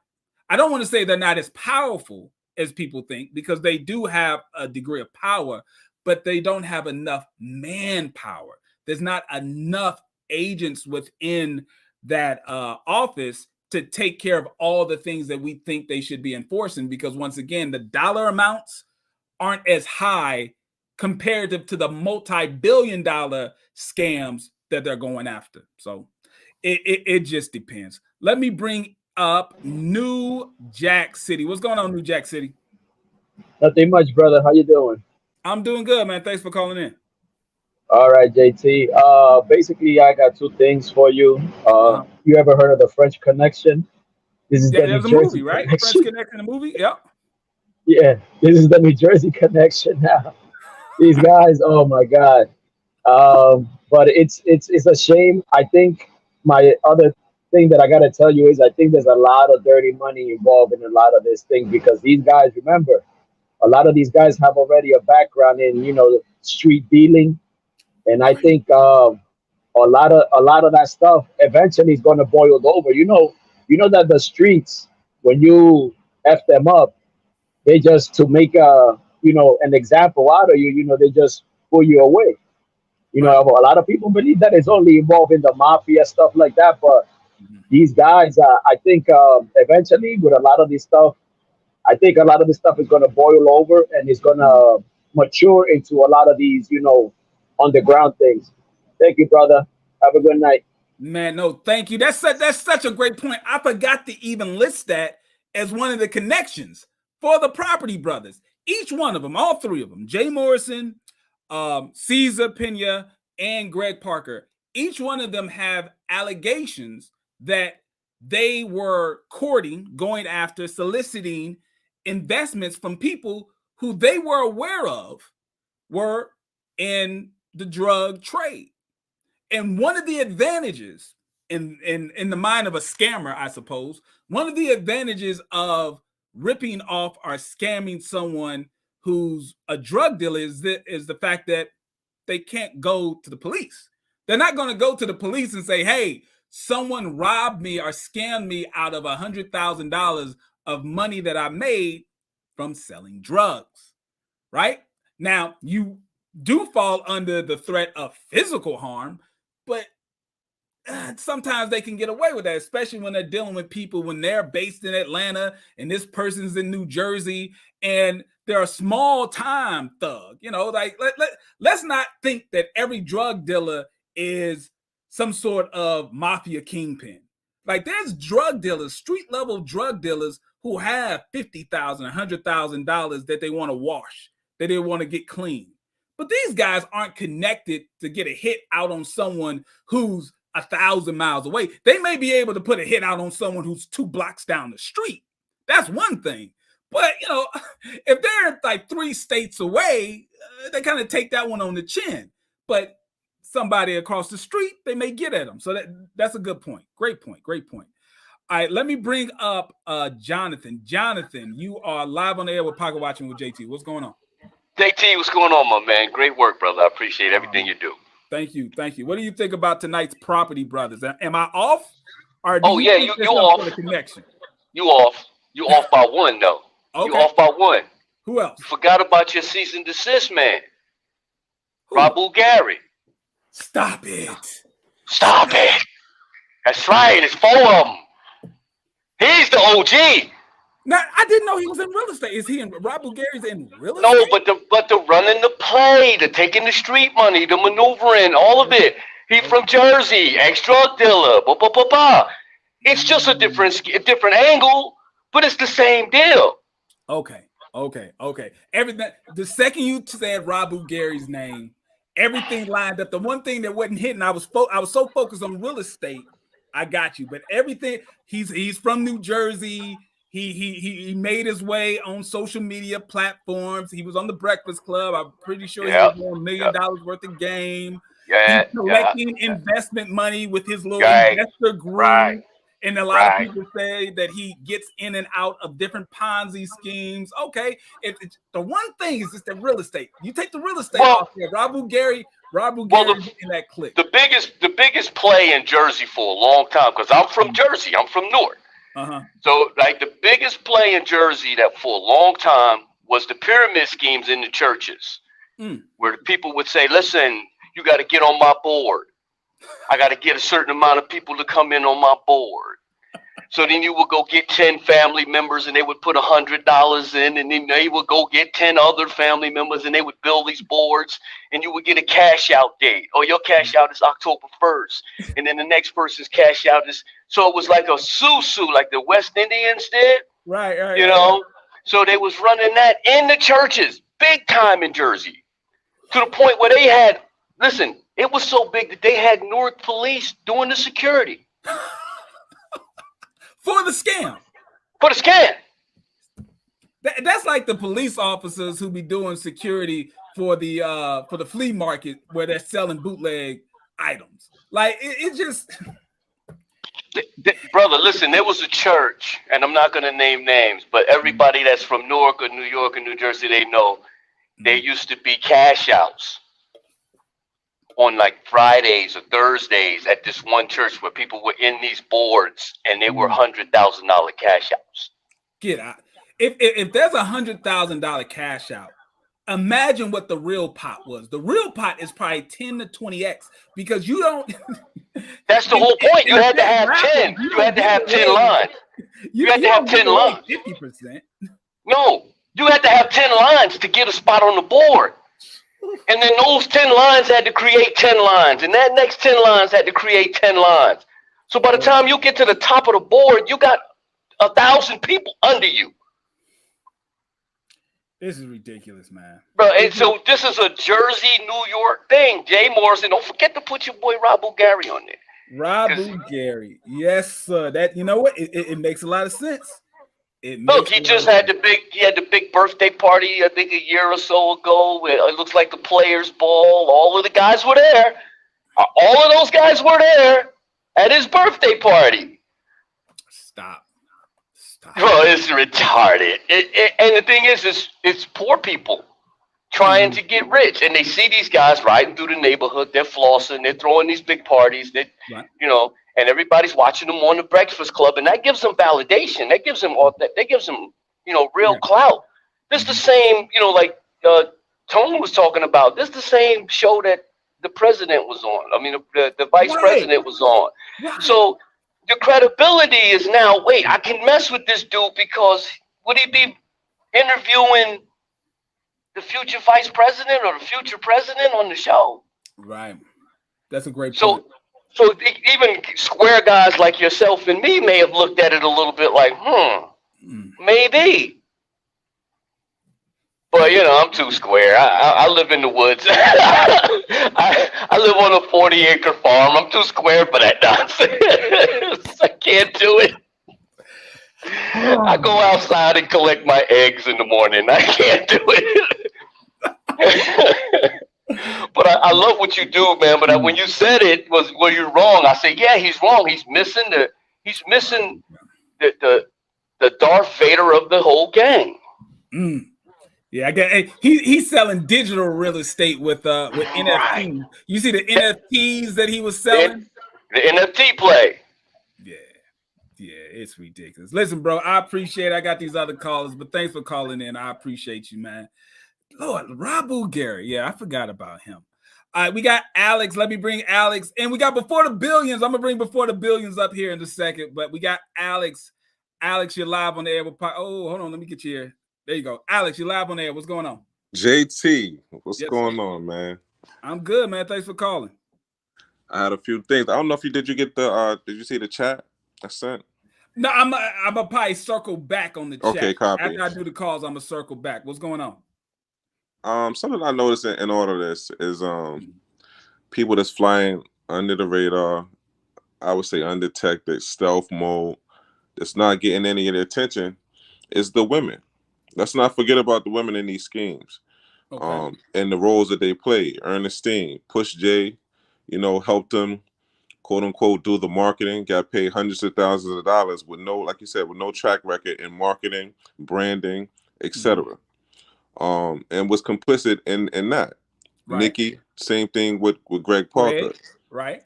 I don't want to say they're not as powerful as people think, because they do have a degree of power, but they don't have enough manpower. There's not enough agents within that office to take care of all the things that we think they should be enforcing, because once again, the dollar amounts aren't as high comparative to the multi-billion-dollar scams that they're going after. So it just depends. Let me bring up New Jack City. What's going on, New Jack City? Nothing much, brother. How you doing? I'm doing good, man. Thanks for calling in. All right, JT. Basically, I got two things for you. You ever heard of the French Connection? This is the there's New a Jersey movie, right? Connection. French Connection, a movie. Yep. Yeah, this is the New Jersey Connection now. These guys, oh my God. But it's a shame. I think my other thing that I gotta tell you is I think there's a lot of dirty money involved in a lot of this thing, because these guys, remember, a lot of these guys have already a background in, you know, street dealing, and I think a lot of that stuff eventually is going to boil over. You know that the streets, when you f them up, they just, to make an example out of you, you know, they just pull you away. You know, a lot of people believe that it's only involved in the mafia, stuff like that, but these guys, I think eventually with a lot of this stuff, I think a lot of this stuff is going to boil over, and it's going to mature into a lot of these, you know, underground things. Thank you, brother. Have a good night. Man, no, thank you. That's such a great point. I forgot to even list that as one of the connections for the Property Brothers. Each one of them, all three of them, Jay Morrison, Cesar, Pina, and Greg Parker, each one of them have allegations that they were courting, going after, soliciting investments from people who they were aware of were in the drug trade. And one of the advantages in the mind of a scammer, I suppose, one of the advantages of ripping off or scamming someone who's a drug dealer is the fact that they can't go to the police. They're not going to go to the police and say, hey, someone robbed me or scammed me out of $100,000 of money that I made from selling drugs, right? Now, you do fall under the threat of physical harm, but sometimes they can get away with that, especially when they're dealing with people when they're based in Atlanta and this person's in New Jersey and they're a small time thug. You know, like let's not think that every drug dealer is some sort of mafia kingpin. Like there's drug dealers, street level drug dealers who have $50,000, $100,000 that they want to wash, that they want to get clean. But these guys aren't connected to get a hit out on someone who's 1,000 miles away. They may be able to put a hit out on someone who's 2 blocks down the street. That's one thing. But, you know, if they're like 3 states away, they kind of take that one on the chin. But somebody across the street, they may get at them. So that's a good point. Great point. Great point. All right, let me bring up Jonathan. Jonathan, you are live on the air with Pocket Watching with JT. What's going on? JT, what's going on, my man? Great work, brother. I appreciate everything you do. Thank you. Thank you. What do you think about tonight's Property Brothers? Am I off? Or you off. The connection? You off. You off by one, though. Okay. You off by one. Who else? You forgot about your cease and desist, man. Rabu Gary. Stop it. Stop it. That's right. It's 4 of them. He's the OG. Now, I didn't know he was in real estate. Is he in Rabu Gary's in real estate? No, but the running the play, the taking the street money, the maneuvering, all of it. He from Jersey, ex-drug dealer, It's just a different angle, but it's the same deal. Okay. Everything. The second you said Rabu Gary's name, everything lined up. The one thing that wasn't hitting, I was so focused on real estate. I got you, but everything. He's from New Jersey. He made his way on social media platforms. He was on the Breakfast Club. I'm pretty sure he was on $1 million worth of game. Yeah, he's collecting investment money with his little investor group. Right. And a lot of people say that he gets in and out of different Ponzi schemes. Okay, the one thing is just the real estate. You take the real estate off here. Rabu Gary in that clip. The biggest play in Jersey for a long time, because I'm from Jersey. I'm from Newark. So like the biggest play in Jersey that for a long time was the pyramid schemes in the churches, where the people would say, listen, you got to get on my board. I got to get a certain amount of people to come in on my board. So then you would go get 10 family members and they would put $100 in, and then they would go get 10 other family members and they would build these boards, and you would get a cash out date. Oh, your cash out is October 1st. And then the next person's cash out is, so it was like a susu, like the West Indians did. Right. You know, so they was running that in the churches, big time in Jersey, to the point where they had, listen, it was so big that they had Newark police doing the security. For the scam. That's like the police officers who be doing security for the flea market where they're selling bootleg items. Like it just. Brother, listen, there was a church, and I'm not going to name names, but everybody that's from Newark or New York or New Jersey, they know there used to be cash outs on like Fridays or Thursdays at this one church where people were in these boards and they were $100,000 cash outs. Get out. If there's $100,000 cash out, imagine what the real pot was. The real pot is probably 10 to 20x because you don't. That's the whole point. You had to have 10. You had to have 10 lines. You had to have 10 lines. 50%. No, you had to have 10 lines to get a spot on the board. And then those 10 lines had to create 10 lines. And that next 10 lines had to create 10 lines. So by the time you get to the top of the board, you got 1,000 people under you. This is ridiculous, man. Bro, and so this is a Jersey, New York thing. Jay Morrison, don't forget to put your boy Rabu Gary on there. Rabu Gary. Yes, sir. That, you know what? It makes a lot of sense. Look, he just had the big birthday party, I think a year or so ago. It looks like the Players Ball. All of the guys were there. All of those guys were there at his birthday party. Stop. Well, it's retarded. And the thing is, it's poor people trying to get rich, and they see these guys riding through the neighborhood. They're flossing. They're throwing these big parties. That and everybody's watching them on the Breakfast Club, and that gives them validation. That gives them real clout. This is the same, like Tony was talking about. This is the same show that the president was on. I mean, the vice president was on. So the credibility is now, wait, I can mess with this dude because would he be interviewing the future vice president or the future president on the show? Right. That's a great point. So even square guys like yourself and me may have looked at it a little bit like, maybe. But, I'm too square. I live in the woods. I live on a 40-acre farm. I'm too square for that nonsense. I can't do it. I go outside and collect my eggs in the morning. I can't do it. But I love what you do, man. But when you said it well, you're wrong. I said, yeah, he's wrong. He's missing the Darth Vader of the whole gang. Yeah, he's selling digital real estate with NFTs. You see the NFTs that he was selling? The NFT play. Yeah, it's ridiculous. Listen, bro, I appreciate it. I got these other callers, but thanks for calling in. I appreciate you, man. Lord, Rabu Gary. Yeah, I forgot about him. All right, we got Alex. Let me bring Alex. And we got Before the Billions. I'm going to bring Before the Billions up here in a second. But we got Alex. Alex, you're live on the air. Oh, hold on. Let me get you here. There you go. Alex, you're live on the air. What's going on? JT, what's going on, man? I'm good, man. Thanks for calling. I had a few things. I don't know if did you get the did you see the chat I sent? No, I'm a probably circle back on the chat. Okay, copy. After I do the calls, I'm a circle back. What's going on? Something I noticed in all of this is people that's flying under the radar, I would say undetected, stealth mode, that's not getting any of the attention, is the women. Let's not forget about the women in these schemes, and the roles that they play. Ernestine, Push J, helped them, quote unquote, do the marketing, got paid hundreds of thousands of dollars with no, like you said, with no track record in marketing, branding, etc. And was complicit in that. Right. Nikki, same thing with Greg Parker. Right.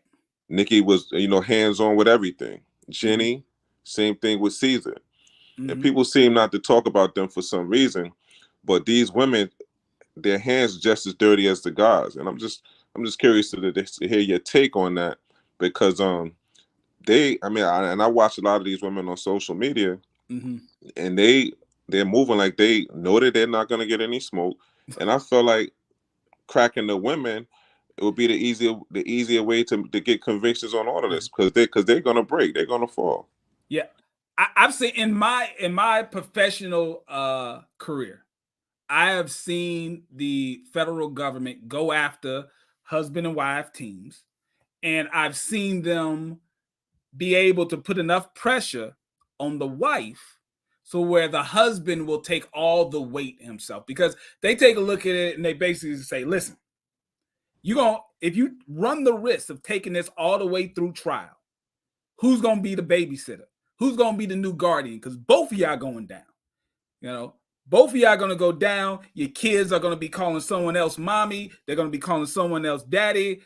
Nikki was, hands-on with everything. Jenny, same thing with Cesar. And people seem not to talk about them for some reason, but these women, their hands just as dirty as the guys. And I'm just curious to hear your take on that, because I watch a lot of these women on social media, and they're moving like they know that they're not going to get any smoke. And I feel like cracking the women, it would be the easier way to get convictions on all of this, because they're going to break, they're going to fall. Yeah. I've seen in my professional career, I have seen the federal government go after husband and wife teams, and I've seen them be able to put enough pressure on the wife so where the husband will take all the weight himself, because they take a look at it and they basically say, listen, if you run the risk of taking this all the way through trial, who's going to be the babysitter? Who's going to be the new guardian? Because both of y'all going down. Both of y'all going to go down. Your kids are going to be calling someone else mommy. They're going to be calling someone else daddy.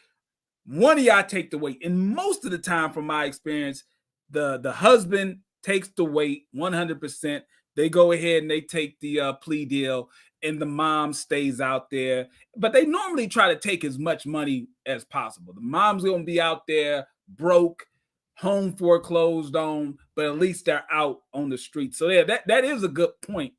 One of y'all take the weight. And most of the time, from my experience, the husband takes the weight 100%. They go ahead and they take the plea deal, and the mom stays out there. But they normally try to take as much money as possible. The mom's going to be out there broke, home foreclosed on, but at least they're out on the street. So yeah, that is a good point.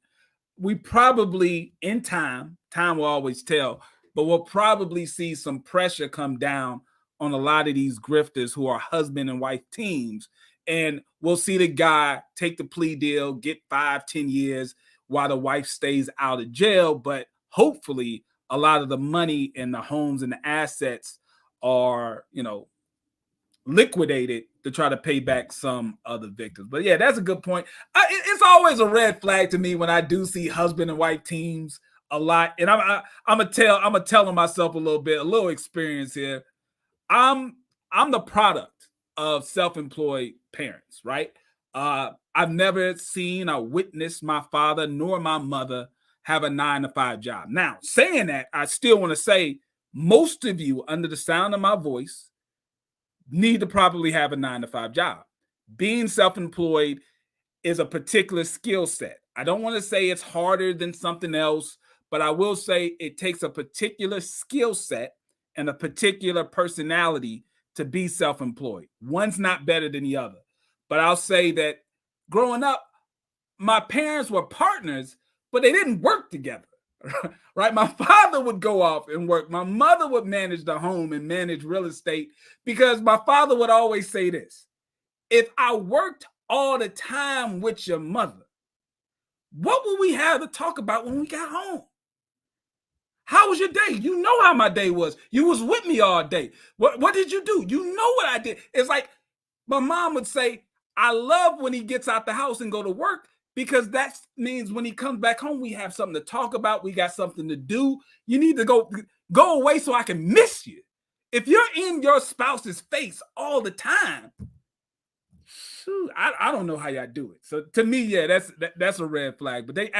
We probably, in time will always tell, but we'll probably see some pressure come down on a lot of these grifters who are husband and wife teams. And we'll see the guy take the plea deal, get 5-10 years while the wife stays out of jail. But hopefully a lot of the money and the homes and the assets are, liquidated to try to pay back some other victims. But yeah, that's a good point. It's always a red flag to me when I do see husband and wife teams a lot. And I'm telling myself a little experience here. I'm the product of self-employed parents, right? I've never seen or witnessed my father nor my mother have a 9-to-5 job. Now, saying that, I still want to say most of you under the sound of my voice need to probably have a 9-to-5 job. Being self-employed is a particular skill set. I don't want to say it's harder than something else, but I will say it takes a particular skill set and a particular personality to be self-employed. One's not better than the other. But I'll say that growing up, my parents were partners, but they didn't work together, right? My father would go off and work. My mother would manage the home and manage real estate, because my father would always say this: if I worked all the time with your mother, what would we have to talk about when we got home? How was your day? You know how my day was. You was with me all day. What did you do? You know what I did. It's like my mom would say, I love when he gets out the house and go to work, because that means when he comes back home, we have something to talk about. We got something to do. You need to go away so I can miss you. If you're in your spouse's face all the time, I don't know how y'all do it. So to me, yeah, that's a red flag. But they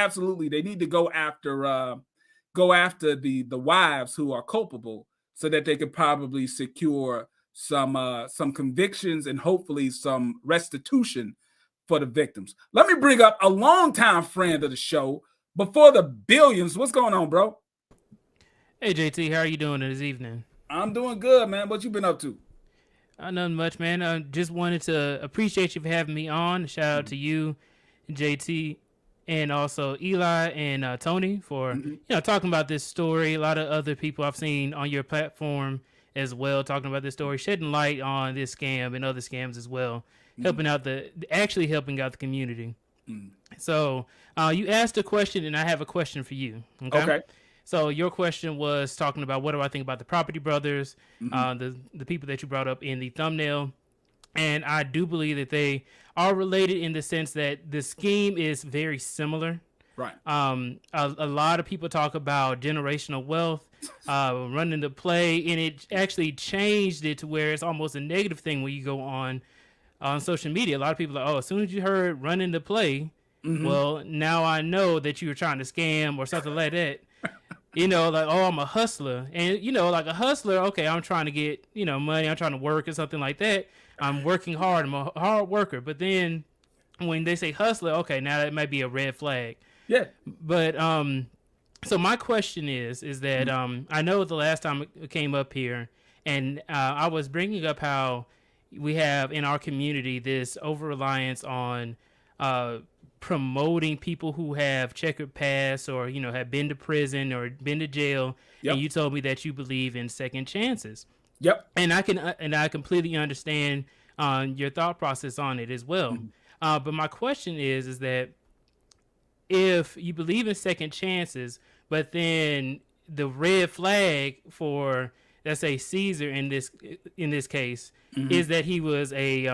need to go after the wives who are culpable, so that they could probably secure some convictions and hopefully some restitution for the victims. Let me bring up a longtime friend of the show, Before the Billions. What's going on, bro? Hey, JT, how are you doing this evening? I'm doing good, man. What you been up to? Nothing much, man. I just wanted to appreciate you for having me on. Shout out to you, JT, and also Eli and Tony for talking about this story. A lot of other people I've seen on your platform as well talking about this story, shedding light on this scam and other scams as well, helping out the community. So you asked a question, and I have a question for you. Okay. So your question was talking about what do I think about the Property Brothers, the people that you brought up in the thumbnail. And I do believe that they are related in the sense that the scheme is very similar. Right. A lot of people talk about generational wealth running the play, and it actually changed it to where it's almost a negative thing when you go on social media. A lot of people are, as soon as you heard running the play, well, now I know that you were trying to scam or something like that. Like, I'm a hustler. And, like a hustler, okay, I'm trying to get, money. I'm trying to work or something like that. I'm working hard. I'm a hard worker. But then when they say hustler, okay, now that might be a red flag. Yeah. But so my question is that I know the last time it came up here, and I was bringing up how we have in our community this over-reliance on promoting people who have checkered past or have been to prison or been to jail. And you told me that you believe in second chances. Yep. And I completely understand your thought process on it as well. But my question is that if you believe in second chances, but then the red flag for, let's say, Cesar in this case is that he was a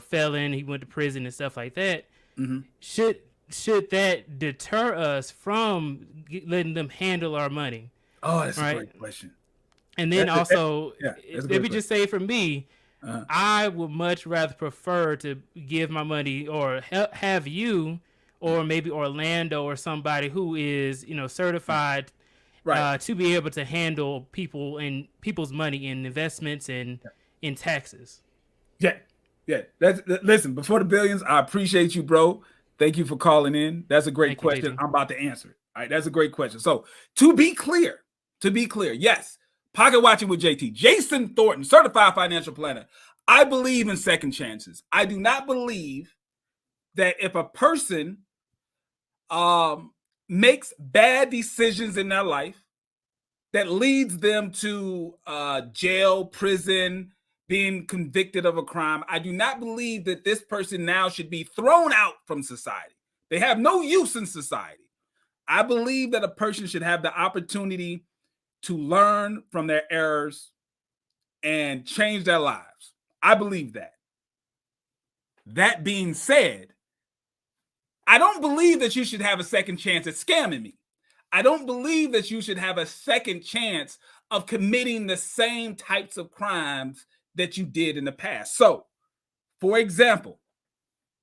felon, he went to prison and stuff like that. Should that deter us from letting them handle our money? Oh, that's a great question. And then let me just say for me, I would much rather prefer to give my money or have you or maybe Orlando or somebody who is certified to be able to handle people's money in investments and in taxes. Yeah. Listen, Before the Billions, I appreciate you, bro. Thank you for calling in. That's a great question. I'm about to answer it. All right, that's a great question. So to be clear, yes, Pocket Watching with JT, Jason Thornton, certified financial planner. I believe in second chances. I do not believe that if a person makes bad decisions in their life that leads them to jail, prison, being convicted of a crime, I do not believe that this person now should be thrown out from society. They have no use in society. I believe that a person should have the opportunity to learn from their errors and change their lives. I believe that. That being said, I don't believe that you should have a second chance at scamming me. I don't believe that you should have a second chance of committing the same types of crimes that you did in the past. So, for example,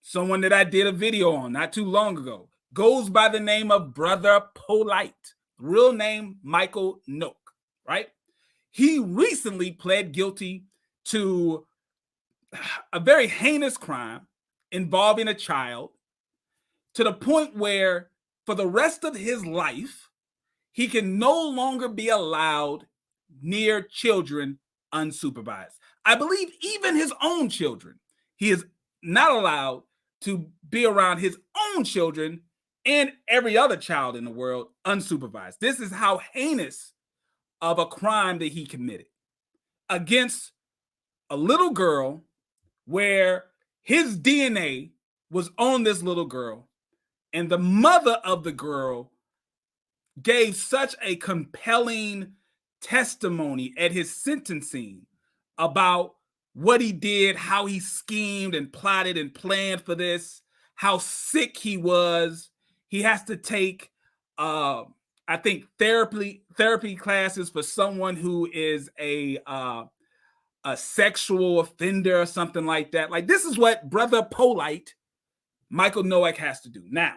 someone that I did a video on not too long ago, goes by the name of Brother Polite, real name Michael Noak, right? He recently pled guilty to a very heinous crime involving a child, to the point where for the rest of his life, he can no longer be allowed near children unsupervised. I believe even his own children, he is not allowed to be around his own children and every other child in the world unsupervised. This is how heinous of a crime that he committed against a little girl, where his DNA was on this little girl, and the mother of the girl gave such a compelling testimony at his sentencing about what he did, how he schemed and plotted and planned for this, how sick he was. He has to take, I think, therapy classes for someone who is a sexual offender or something like that. Like, this is what Brother Polite, Michael Noak, has to do. Now,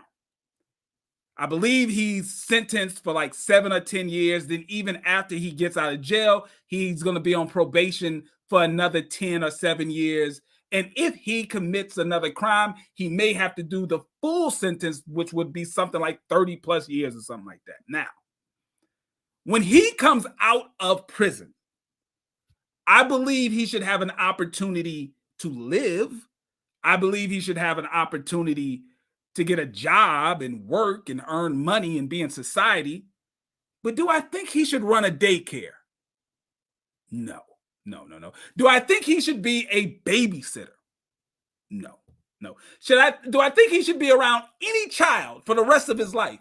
I believe he's sentenced for like 7 or 10 years. Then even after he gets out of jail, he's going to be on probation for another 10 or 7 years. And if he commits another crime, he may have to do the full sentence, which would be something like 30 plus years or something like that. Now, when he comes out of prison, I believe he should have an opportunity to live. I believe he should have an opportunity to get a job and work and earn money and be in society. But do I think he should run a daycare? No. Do I think he should be a babysitter? No. Do I think he should be around any child for the rest of his life?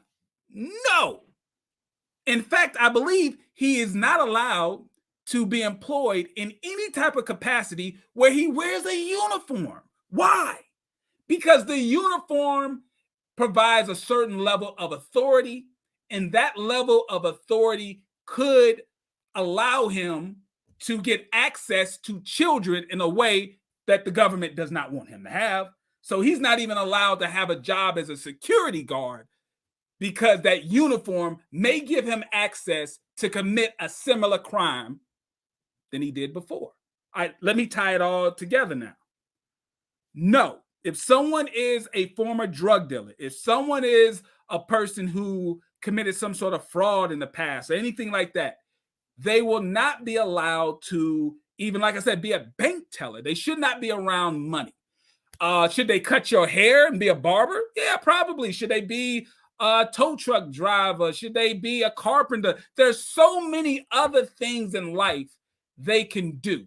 No. In fact, I believe he is not allowed to be employed in any type of capacity where he wears a uniform. Why? Because the uniform provides a certain level of authority, and that level of authority could allow him to get access to children in a way that the government does not want him to have. So he's not even allowed to have a job as a security guard, because that uniform may give him access to commit a similar crime than he did before. All right, let me tie it all together now. No, if someone is a former drug dealer, if someone is a person who committed some sort of fraud in the past or anything like that, they will not be allowed to, even like I said, be a bank teller. They should not be around money. Should they cut your hair and be a barber? Yeah, probably. Should they be a tow truck driver? Should they be a carpenter? There's so many other things in life they can do.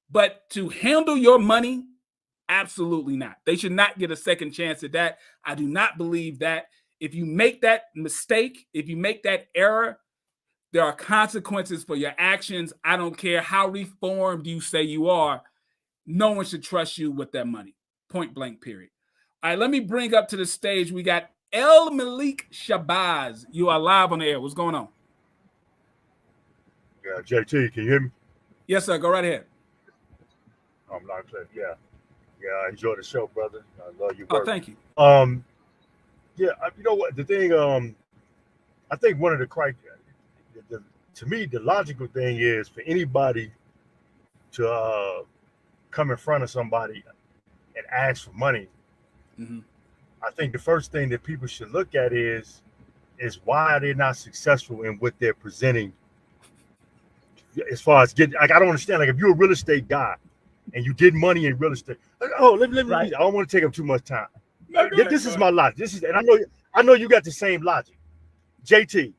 But to handle your money, absolutely not. They should not get a second chance at that. I do not believe that. If you make that mistake, if you make that error, there are consequences for your actions. I don't care how reformed you say you are. No one should trust you with their money. Point blank, period. All right, let me bring up to the stage. We got El Malik Shabazz. You are live on the air. What's going on? Yeah, JT, can you hear me? Yes, sir. Go right ahead. I'm not clear. Yeah, I enjoy the show, brother. I love your Oh, work. thank you. Yeah, you know what? The thing, I think one of the criteria, to me, the logical thing is for anybody to come in front of somebody and ask for money. Mm-hmm. I think the first thing that people should look at is why are they not successful in what they're presenting. As far as getting, like, I don't understand. Like, if you're a real estate guy and you get money in real estate, let me. I don't want to take up too much time. No, this is my logic. And I know you got the same logic. JT,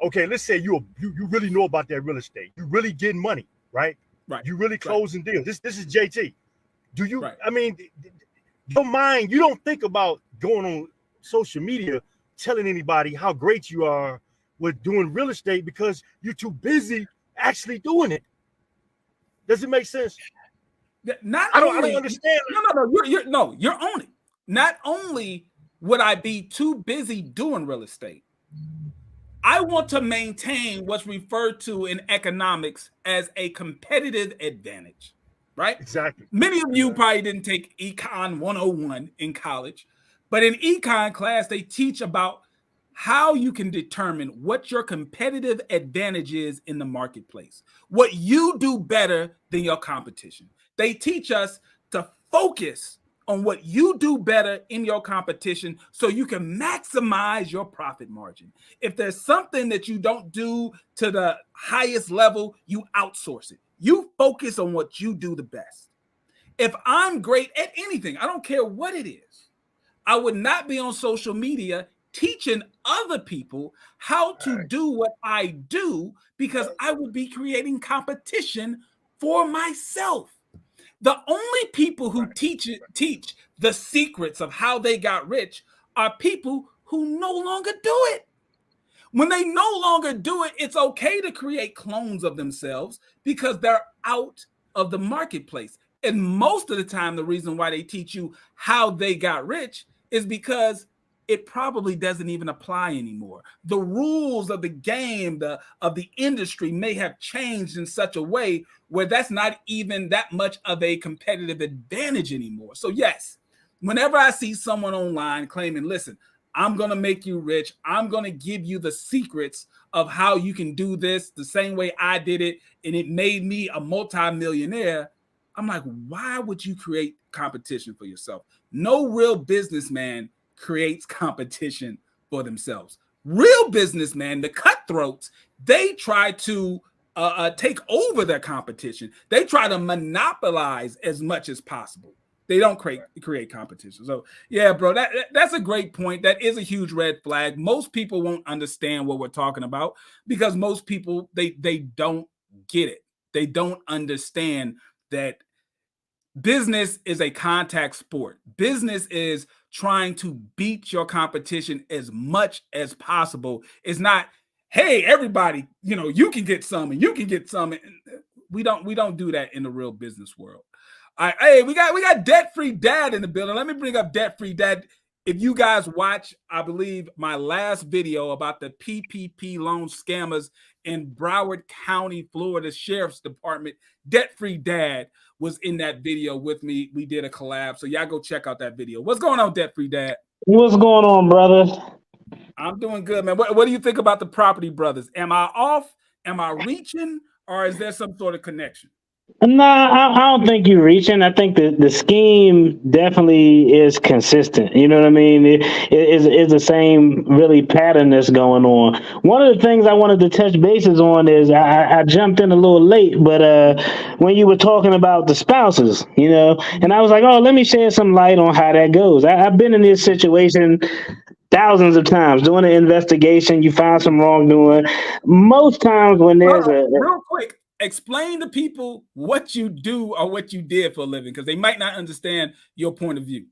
okay, let's say you really know about that real estate. You really getting money, right? Right. You really closing deals. This is JT. Do you? Right. I mean, your mind. You don't think about going on social media telling anybody how great you are with doing real estate because you're too busy actually doing it. Does it make sense? I don't understand. No, you're on it. Not only would I be too busy doing real estate, I want to maintain what's referred to in economics as a competitive advantage. right? Exactly. Many of you probably didn't take Econ 101 in college, but in Econ class, they teach about how you can determine what your competitive advantage is in the marketplace, what you do better than your competition. They teach us to focus on what you do better in your competition so you can maximize your profit margin. If there's something that you don't do to the highest level, you outsource it. You focus on what you do the best. If I'm great at anything, I don't care what it is, I would not be on social media teaching other people how to do what I do, because I would be creating competition for myself. The only people who teach the secrets of how they got rich are people who no longer do it. When they no longer do it, it's okay to create clones of themselves because they're out of the marketplace. And most of the time, the reason why they teach you how they got rich is because it probably doesn't even apply anymore. The rules of the game, of the industry may have changed in such a way where that's not even that much of a competitive advantage anymore. So yes, whenever I see someone online claiming, listen, I'm going to make you rich, I'm going to give you the secrets of how you can do this the same way I did it, and it made me a multimillionaire, I'm like, why would you create competition for yourself? No real businessman creates competition for themselves. Real businessmen, the cutthroats, they try to take over their competition. They try to monopolize as much as possible. They don't create competition. So yeah, bro, that's a great point. That is a huge red flag. Most people won't understand what we're talking about because most people, they don't get it. They don't understand that business is a contact sport. Business is trying to beat your competition as much as possible. It's not, hey, everybody, you can get some and you can get some. We don't do that in the real business world. All right, hey, we got Debt-Free Dad in the building. Let me bring up Debt-Free Dad. If you guys watch, I believe, my last video about the PPP loan scammers in Broward County, Florida Sheriff's Department, Debt-Free Dad was in that video with me. We did a collab. So y'all go check out that video. What's going on, Debt-Free Dad? What's going on, brother? I'm doing good, man. What do you think about the Property Brothers? Am I off? Am I reaching? Or is there some sort of connection? Nah, I don't think you're reaching. I think the scheme definitely is consistent. You know what I mean? It's the same really pattern that's going on. One of the things I wanted to touch bases on is I jumped in a little late, but when you were talking about the spouses, and I was like, oh, let me shed some light on how that goes. I've been in this situation thousands of times. Doing an investigation, you find some wrongdoing. Most times when there's real quick, explain to people what you do or what you did for a living, because they might not understand your point of view.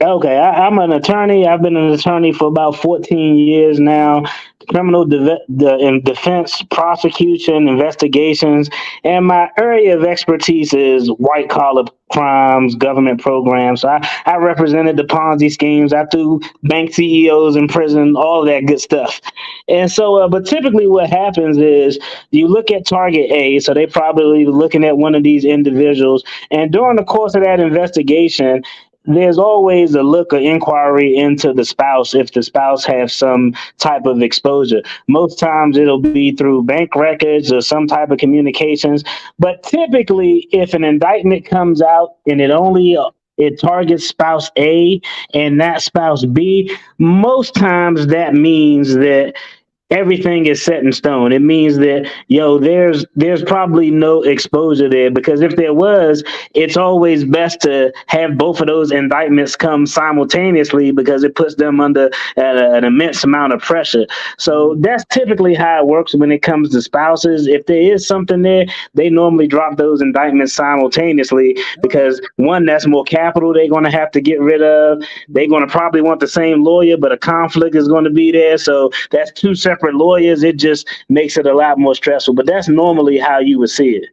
Okay, I'm an attorney. I've been an attorney for about 14 years now. Criminal defense, prosecution, investigations, and my area of expertise is white collar crimes, government programs. So I represented the Ponzi schemes. I threw bank CEOs in prison, all of that good stuff. And so, but typically what happens is you look at target A, so they probably looking at one of these individuals, and during the course of that investigation, there's always a look or inquiry into the spouse if the spouse has some type of exposure. Most times it'll be through bank records or some type of communications. But typically, if an indictment comes out and it targets spouse A and not spouse B, most times that means that everything is set in stone. It means that, there's probably no exposure there, because if there was, it's always best to have both of those indictments come simultaneously because it puts them under an immense amount of pressure. So that's typically how it works when it comes to spouses. If there is something there, they normally drop those indictments simultaneously because one, that's more capital they're going to have to get rid of. They're going to probably want the same lawyer, but a conflict is going to be there. So that's two separate lawyers. It just makes it a lot more stressful, but that's normally how you would see it.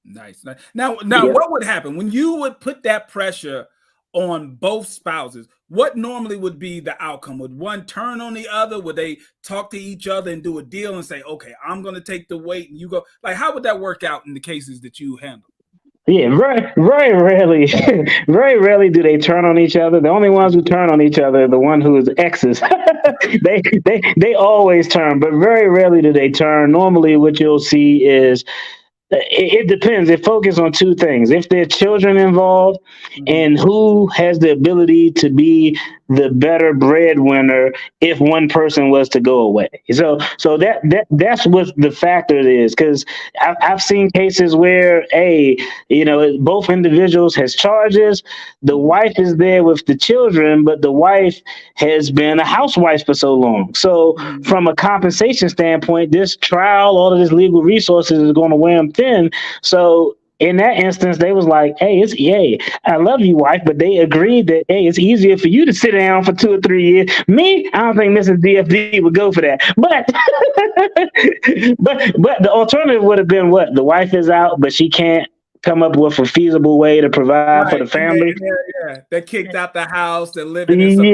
Nice. Now, What would happen when you would put that pressure on both spouses? What normally would be the outcome? Would one turn on the other? Would they talk to each other and do a deal and say, okay, I'm going to take the weight and you go? Like, how would that work out in the cases that you handle? Yeah, very rarely, very rarely do they turn on each other. The only ones who turn on each other are the one who is exes. They always turn, but very rarely do they turn. Normally, what you'll see is it depends. It focuses on two things. If there are children involved, and who has the ability to be the better breadwinner if one person was to go away. So that's what the factor is. Because I've seen cases where, hey, both individuals has charges. The wife is there with the children, but the wife has been a housewife for so long. So from a compensation standpoint, this trial, all of this legal resources is going to wear them thin. So in that instance, they was like, hey, I love you, wife, but they agreed that, hey, it's easier for you to sit down for 2 or 3 years. Me, I don't think Mrs. DFD would go for that. But but the alternative would have been what? The wife is out, but she can't come up with a feasible way to provide for the family. Yeah. They kicked out the house. They're living in some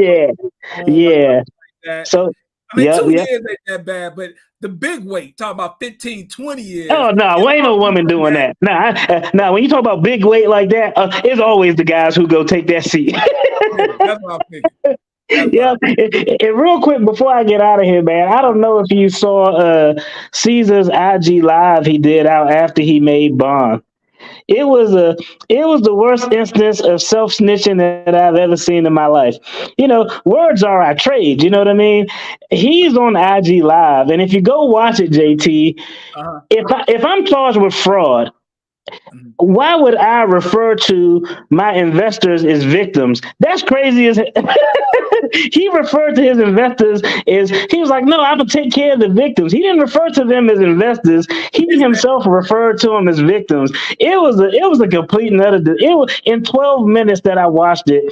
Yeah. that. So I mean, 2 years ain't that bad, but the big weight, talking about 15, 20 years. Oh no, ain't no woman doing that. Nah, when you talk about big weight like that, it's always the guys who go take that seat. That's what I'm thinking. Yeah, and real quick before I get out of here, man, I don't know if you saw Cesar's IG live he did out after he made Bond. It was the worst instance of self snitching that I've ever seen in my life. Words are our trade. You know what I mean? He's on IG live, and if you go watch it, JT, if I'm charged with fraud, why would I refer to my investors as victims? That's crazy as he referred to his investors as, he was like, no, I'm gonna take care of the victims. He didn't refer to them as investors. He himself referred to them as victims. It was a complete and utter. It was in 12 minutes that I watched it.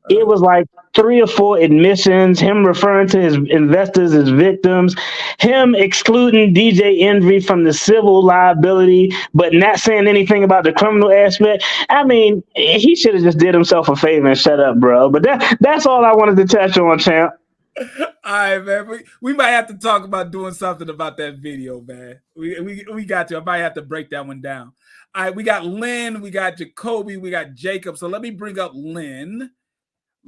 It was like 3 or 4 admissions, him referring to his investors as victims, him excluding DJ Envy from the civil liability, but not saying anything about the criminal aspect. I mean, he should have just did himself a favor and shut up, bro. But that's all I wanted to touch on, champ. All right, man. We might have to talk about doing something about that video, man. We got to. I might have to break that one down. All right, we got Lynn, we got Jacoby, we got Jacob. So let me bring up Lynn.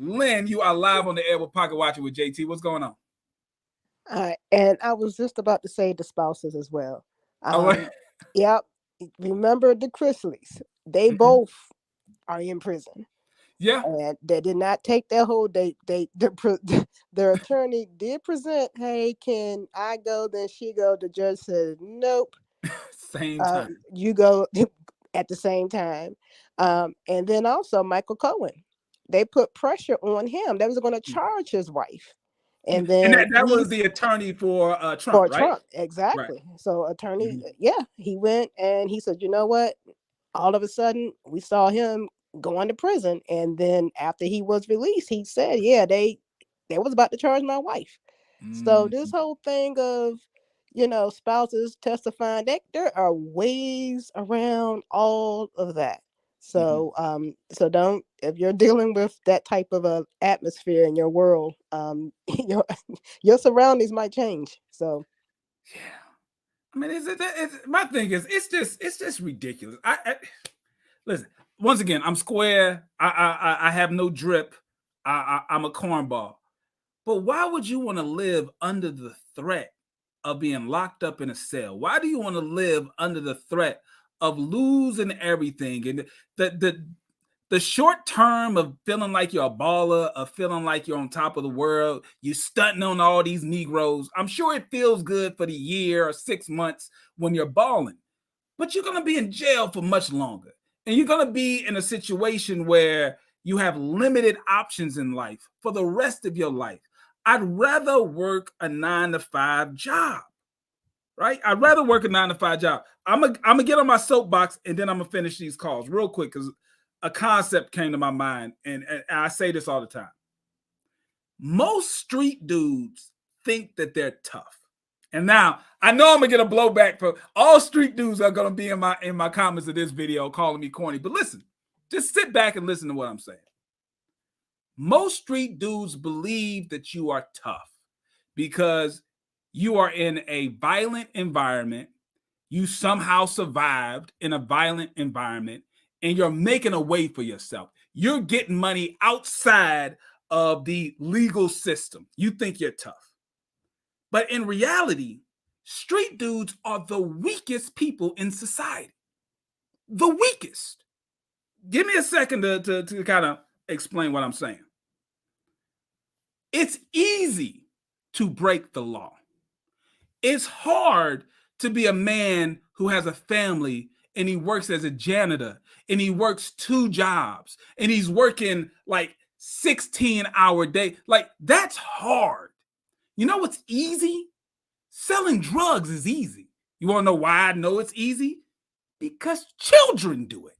Lynn, you are live on the air with Pocket Watcher with JT. What's going on? And I was just about to say the spouses as well. Oh, Yep. Remember the Chrisleys. They both are in prison. Yeah. And they did not take their whole their attorney did present, hey, can I go? Then she go. The judge said, nope. Same time. You go at the same time. And then also Michael Cohen. They put pressure on him. They was going to charge his wife. And then that was the attorney for Trump, right? Trump, exactly. Right. So attorney, he went and he said, you know what? All of a sudden, we saw him going to prison. And then after he was released, he said, yeah, they was about to charge my wife. So this whole thing of, spouses testifying, there are ways around all of that. So, so don't, if you're dealing with that type of a atmosphere in your world, your surroundings might change. So, yeah, I mean, my thing is, it's just ridiculous. I listen. Once again, I'm square. I have no drip. I'm a cornball. But why would you want to live under the threat of being locked up in a cell? Why do you want to live under the threat of losing everything? And the short term of feeling like you're a baller, of feeling like you're on top of the world, you stunting on all these Negroes. I'm sure it feels good for the year or 6 months when you're balling, but you're going to be in jail for much longer. And you're going to be in a situation where you have limited options in life for the rest of your life. I'd rather work a 9-to-5 job, right? I'd rather work a 9-to-5 job. I'm gonna get on my soapbox and then I'm gonna finish these calls real quick because a concept came to my mind, and I say this all the time. Most street dudes think that they're tough. And now I know I'm gonna get a blowback for all street dudes are gonna be in my comments of this video calling me corny. But listen, just sit back and listen to what I'm saying. Most street dudes believe that you are tough because you are in a violent environment. You somehow survived in a violent environment, and you're making a way for yourself. You're getting money outside of the legal system. You think you're tough. But in reality, street dudes are the weakest people in society. The weakest. Give me a second to kind of explain what I'm saying. It's easy to break the law. It's hard to be a man who has a family and he works as a janitor and he works 2 jobs and he's working like 16-hour day. Like, that's hard. You know what's easy? Selling drugs is easy. You want to know why I know it's easy? Because children do it.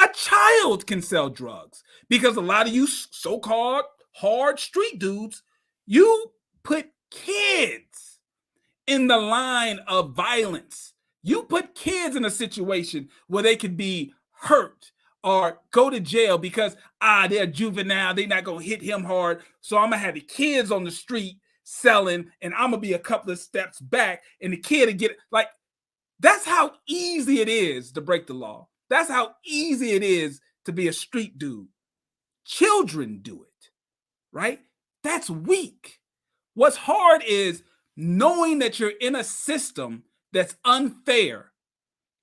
A child can sell drugs because a lot of you so-called hard street dudes, you put kids in the line of violence. You put kids in a situation where they could be hurt or go to jail because they're juvenile, they're not gonna hit him hard, so I'm gonna have the kids on the street selling and I'm gonna be a couple of steps back and the kid will get it. Like, that's how easy it is to break the law. That's how easy it is to be a street dude. Children do it, right? That's weak. What's hard is knowing that you're in a system that's unfair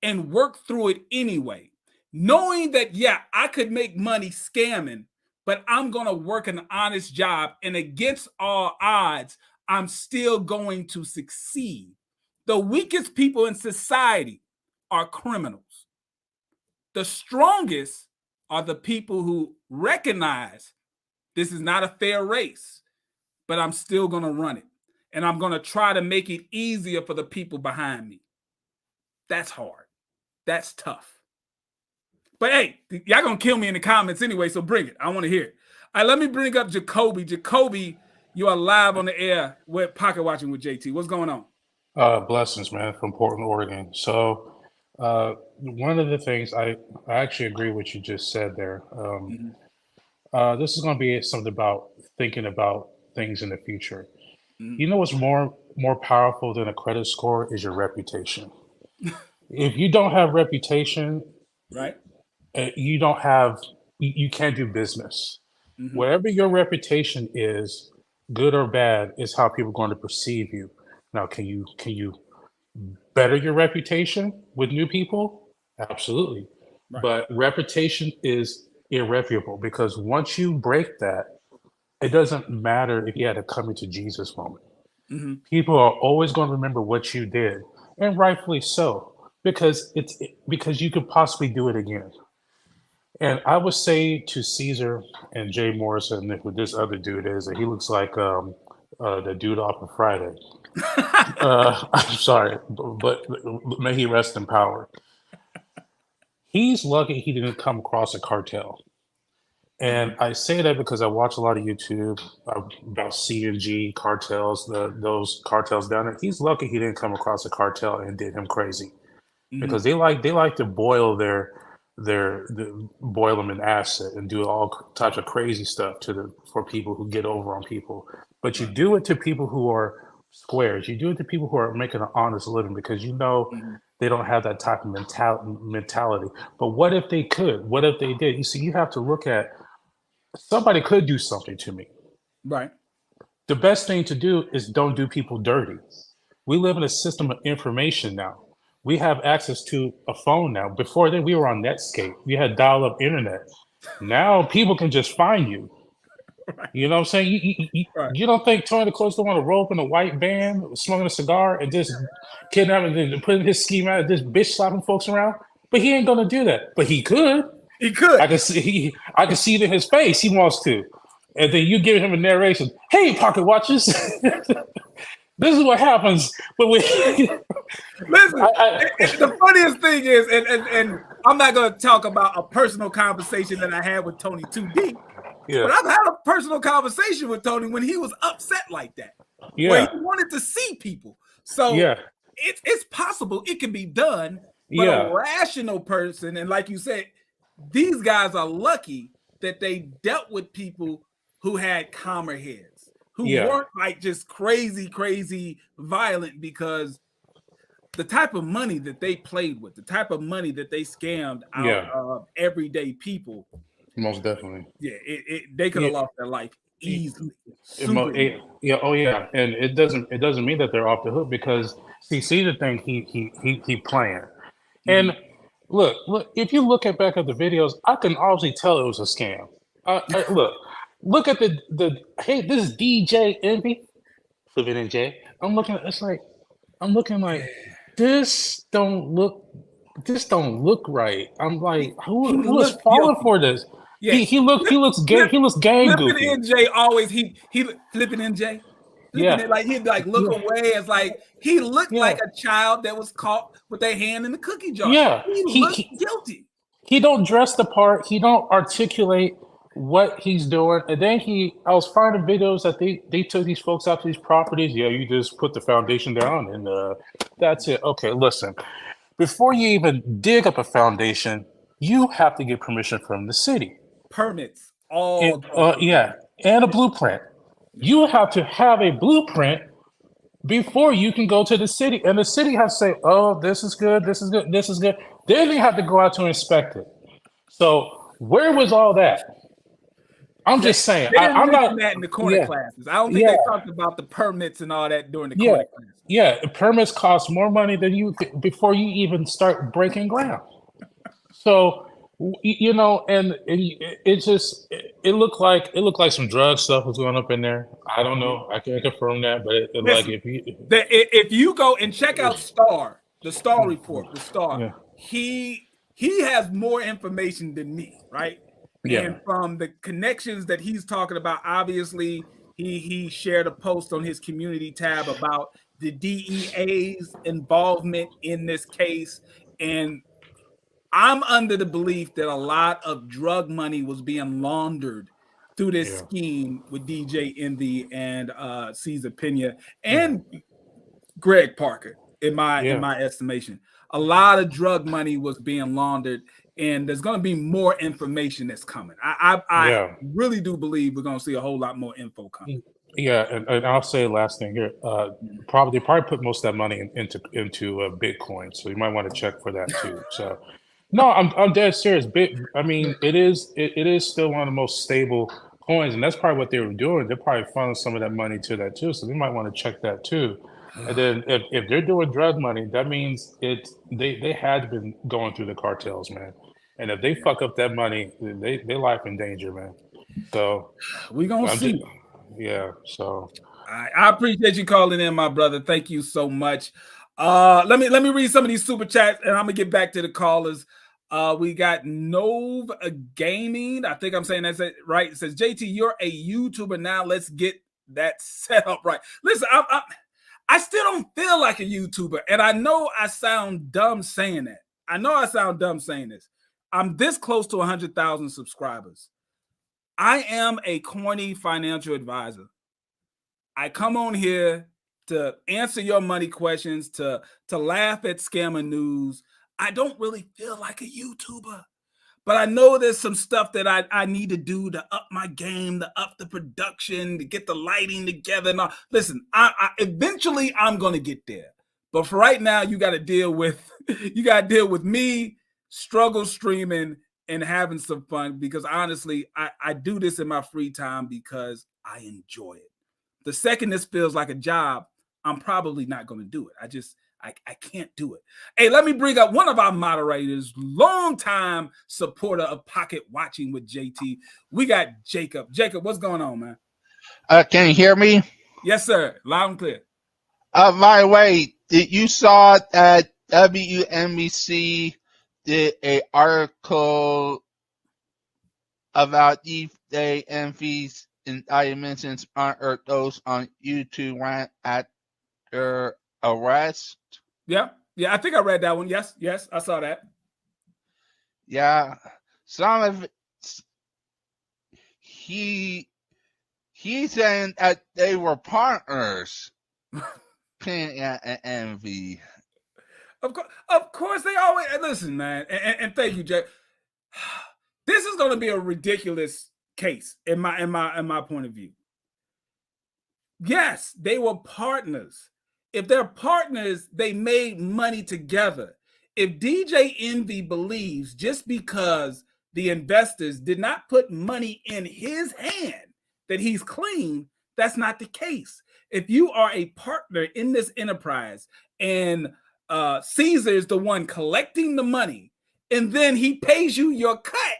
and work through it anyway. Knowing that, yeah, I could make money scamming, but I'm going to work an honest job, and against all odds, I'm still going to succeed. The weakest people in society are criminals. The strongest are the people who recognize this is not a fair race, but I'm still going to run it. And I'm going to try to make it easier for the people behind me. That's hard. That's tough. But hey, y'all going to kill me in the comments anyway, so bring it. I want to hear it. All right, let me bring up Jacoby. Jacoby, you are live on the air with Pocket Watching with JT. What's going on? Blessings, man, from Portland, Oregon. So one of the things I actually agree with what you just said there. This is going to be something about thinking about things in the future. You know what's more powerful than a credit score is your reputation. If you don't have reputation, right, you don't have, you can't do business. Whatever your reputation is, good or bad, is how people are going to perceive you. Now, can you better your reputation with new people? Absolutely. Right. But reputation is irreparable, because once you break that, it doesn't matter if you had a coming to Jesus moment. People are always going to remember what you did, and rightfully so, because because you could possibly do it again. And I would say to Cesar and Jay Morrison, who this other dude is, that he looks like the dude off of Friday. I'm sorry, but may he rest in power. He's lucky he didn't come across a cartel. And I say that because I watch a lot of YouTube about CNG cartels, those cartels down there. He's lucky he didn't come across a cartel and did him crazy, because they like to boil boil them in acid and do all types of crazy stuff for people who get over on people. But you do it to people who are squares. You do it to people who are making an honest living, because you know they don't have that type of mentality. But what if they could? What if they did? You see, you have to look at, somebody could do something to me. Right. The best thing to do is don't do people dirty. We live in a system of information now. We have access to a phone now. Before then, we were on Netscape. We had dial-up internet. Now people can just find you. You know what I'm saying? You don't think Tony Close don't want to roll up in a white van, smoking a cigar, and just kidnapping, and putting his scheme out, just bitch slapping folks around? But he ain't gonna do that. But he could. He could. I can see it in his face. He wants to. And then you give him a narration. Hey, pocket watchers. This is what happens when we listen. The funniest thing is, and I'm not going to talk about a personal conversation that I had with Tony too deep, but I've had a personal conversation with Tony when he was upset like that, where he wanted to see people. So it's possible it can be done, but a rational person, and like you said, these guys are lucky that they dealt with people who had calmer heads, who weren't like just crazy violent, because the type of money that they played with, the type of money that they scammed out Yeah. of everyday people. Most definitely. Yeah, they could have lost their life easily. Super easy. Yeah, oh yeah, and it doesn't mean that they're off the hook because see the thing he playing, and look, if you look back at the videos, I can obviously tell it was a scam. Look at the hey, this DJ Envy, Flippin' NJ. I'm looking like this don't look right. I'm like, who is falling for this? Yeah, He looks gay. He looks gang goofy. Flippin' NJ always he Flippin' NJ. Yeah. It, like he'd like look away as like he looked like a child that was caught with their hand in the cookie jar. Yeah. He looked guilty. He don't dress the part. He don't articulate what he's doing. And then I was finding videos that they took these folks out to these properties. Yeah, you just put the foundation down and that's it. Okay, listen. Before you even dig up a foundation, you have to get permission from the city. Permits. And a blueprint. You have to have a blueprint before you can go to the city. And the city has to say, oh, this is good, this is good, this is good. Then they have to go out to inspect it. So where was all that? I'm just saying. They didn't I'm mention not that in the corner classes. I don't think they talked about the permits and all that during the corner classes. Yeah, permits cost more money than before you even start breaking ground. So, you know, and it looked like some drug stuff was going up in there. I don't know. I can't confirm that, but Listen, if you go and check out the Star report, he has more information than me, right? Yeah. And from the connections that he's talking about, obviously he shared a post on his community tab about the DEA's involvement in this case. And I'm under the belief that a lot of drug money was being laundered through this scheme with DJ Envy and Cesar Pina and Greg Parker, in my estimation. A lot of drug money was being laundered, and there's going to be more information that's coming. I really do believe we're going to see a whole lot more info coming. Yeah, and I'll say the last thing here. They probably put most of that money into Bitcoin, so you might want to check for that too. So, no, I'm dead serious. I mean, it is still one of the most stable coins, and that's probably what they were doing. They're probably funneling some of that money to that too, so they might want to check that too. And then if they're doing drug money, that means they had been going through the cartels, man. And if they fuck up that money, their life in danger, man. So we're gonna see. So I appreciate you calling in, my brother. Thank you so much. Let me read some of these super chats, and I'm gonna get back to the callers. We got Nove Gaming. I think I'm saying that's it right. It says, JT, you're a YouTuber now. Let's get that set up right. Listen, I still don't feel like a YouTuber, and I know I sound dumb saying that. I'm this close to 100,000 subscribers. I am a corny financial advisor. I come on here to answer your money questions, to laugh at scammer news. I don't really feel like a YouTuber, but I know there's some stuff that I need to do to up my game, to up the production, to get the lighting together. And all. Listen, I eventually I'm going to get there. But for right now, you got to deal with me struggle streaming and having some fun, because honestly, I do this in my free time because I enjoy it. The second this feels like a job, I'm probably not going to do it. I can't do it. Hey, let me bring up one of our moderators, longtime supporter of Pocket Watching with JT. We got Jacob. Jacob, what's going on, man? Can you hear me? Yes, sir. Loud and clear. By the way, you saw that WNBC did an article about DJ Envy's indictments on those on YouTube right at their arrest. Yeah, I think I read that one. Yes, I saw that. Yeah, some of it, he's saying that they were partners. Pina and Envy. Of course, they always listen, man. And thank you, Jay. This is going to be a ridiculous case in my point of view. Yes, they were partners. If they're partners, they made money together. If DJ Envy believes just because the investors did not put money in his hand that he's clean, that's not the case. If you are a partner in this enterprise and Cesar is the one collecting the money and then he pays you your cut,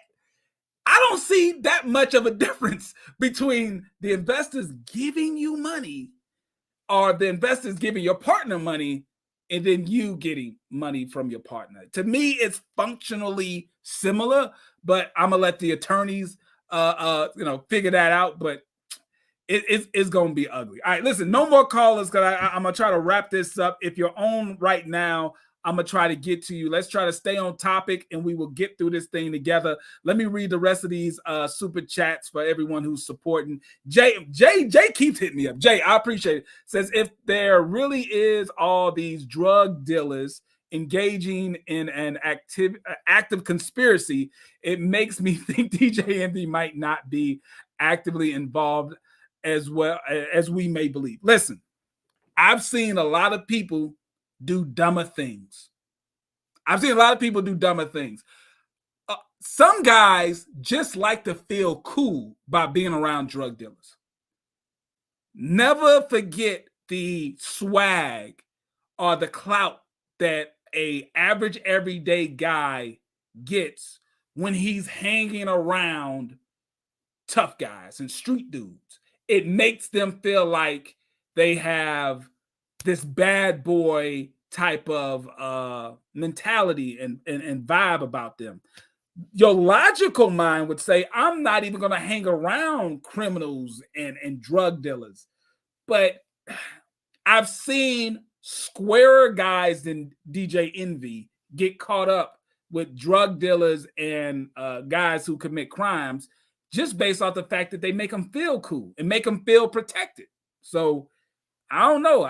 I don't see that much of a difference between the investors giving you money or the investors giving your partner money and then you getting money from your partner. To me, it's functionally similar, but I'm gonna let the attorneys figure that out. But it's gonna be ugly. All right, listen, no more callers because I'm gonna try to wrap this up. If you're on right now, I'm gonna try to get to you. Let's try to stay on topic and we will get through this thing together. Let me read the rest of these super chats for everyone who's supporting. Jay keeps hitting me up. Jay, I appreciate it. Says if there really is all these drug dealers engaging in an active conspiracy, it makes me think DJ Envy might not be actively involved as well as we may believe. Listen, I've seen a lot of people do dumber things. Some guys just like to feel cool by being around drug dealers. Never forget the swag or the clout that a average everyday guy gets when he's hanging around tough guys and street dudes. It makes them feel like they have this bad boy type of mentality and vibe about them. Your logical mind would say, I'm not even going to hang around criminals and drug dealers. But I've seen squarer guys than DJ Envy get caught up with drug dealers and guys who commit crimes just based off the fact that they make them feel cool and make them feel protected. So I don't know.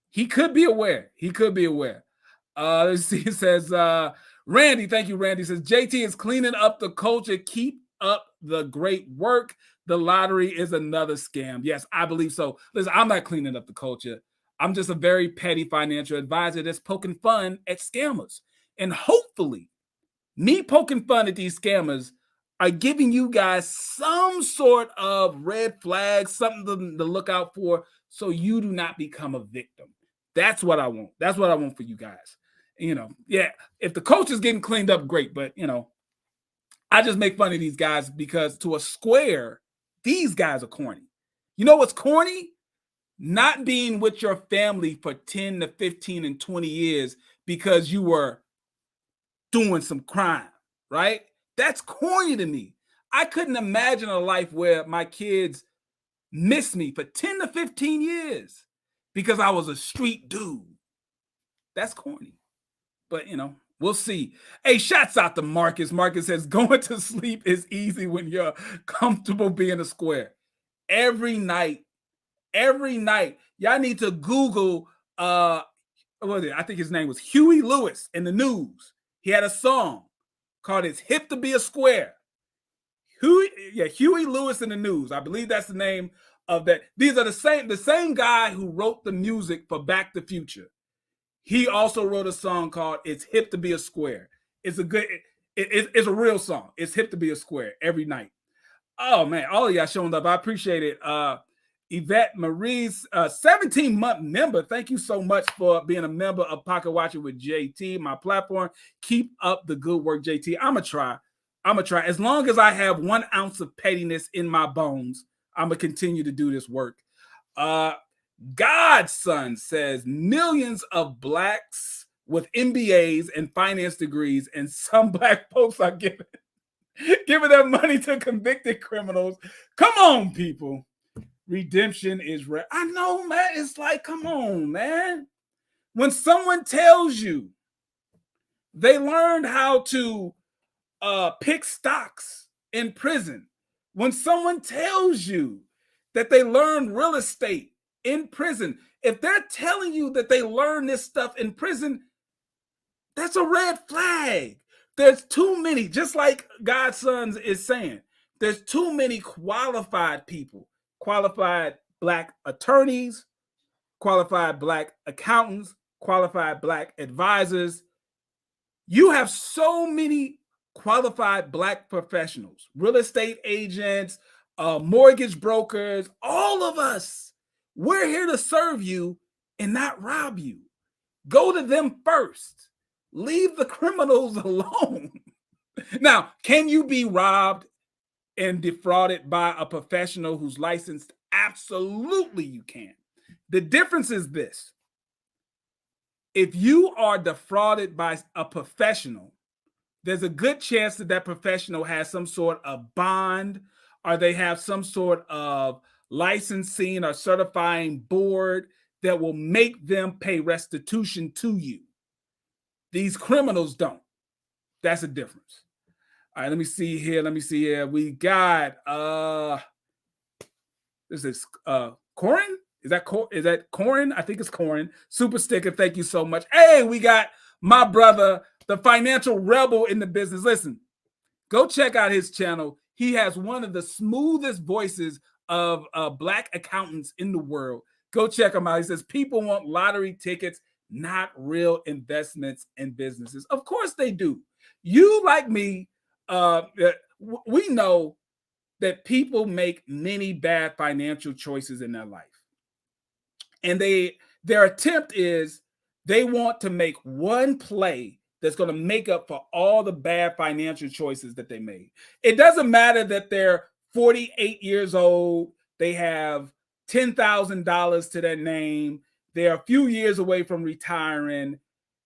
He could be aware. Let's see. It says, Randy, thank you, Randy. Says, JT is cleaning up the culture. Keep up the great work. The lottery is another scam. Yes, I believe so. Listen, I'm not cleaning up the culture. I'm just a very petty financial advisor that's poking fun at scammers. And hopefully, me poking fun at these scammers are giving you guys some sort of red flag, something to look out for so you do not become a victim. That's what I want. That's what I want for you guys. If the culture is getting cleaned up, great. But, I just make fun of these guys because to a square, these guys are corny. You know what's corny? Not being with your family for 10 to 15 and 20 years because you were doing some crime, right? That's corny to me. I couldn't imagine a life where my kids miss me for 10 to 15 years because I was a street dude. That's corny. But, we'll see. Hey, shouts out to Marcus. Marcus says, going to sleep is easy when you're comfortable being a square. Every night. Y'all need to Google, what was it? I think his name was Huey Lewis in the news. He had a song called It's Hip to Be a Square. Huey Lewis in the news. I believe that's the name of that. These are the same guy who wrote the music for Back to the Future. He also wrote a song called It's Hip to Be a Square. It's a real song. It's hip to be a square every night. Oh man, all of y'all showing up. I appreciate it. Yvette Marie's 17-month member. Thank you so much for being a member of Pocket Watcher with JT, my platform. Keep up the good work, JT. I'm going to try. As long as I have 1 ounce of pettiness in my bones, I'm going to continue to do this work. Godson says millions of blacks with MBAs and finance degrees and some black folks are giving their money to convicted criminals. Come on, people. Redemption is rare. I know, man. It's like, come on, man. When someone tells you they learned how to pick stocks in prison, when someone tells you that they learned real estate in prison, if they're telling you that they learned this stuff in prison, that's a red flag. There's too many, just like Godsons is saying, there's too many qualified people, qualified black attorneys, qualified Black accountants, qualified Black advisors. You have so many qualified Black professionals, real estate agents, mortgage brokers, all of us. We're here to serve you and not rob you. Go to them first. Leave the criminals alone. Now, can you be robbed and defrauded by a professional who's licensed? Absolutely, you can. The difference is this. If you are defrauded by a professional, there's a good chance that that professional has some sort of bond, or they have some sort of licensing or certifying board that will make them pay restitution to you. These criminals don't. That's a difference. All right, let me see here. We got this is Corin. Is that Corin? I think it's Corin. Super sticker. Thank you so much. Hey, we got my brother, the financial rebel in the business. Listen, go check out his channel. He has one of the smoothest voices of Black accountants in the world. Go check him out. He says people want lottery tickets, not real investments in businesses. Of course they do. You, like me, we know that people make many bad financial choices in their life. And their attempt is they want to make one play that's going to make up for all the bad financial choices that they made. It doesn't matter that they're 48 years old, they have $10,000 to their name, they're a few years away from retiring.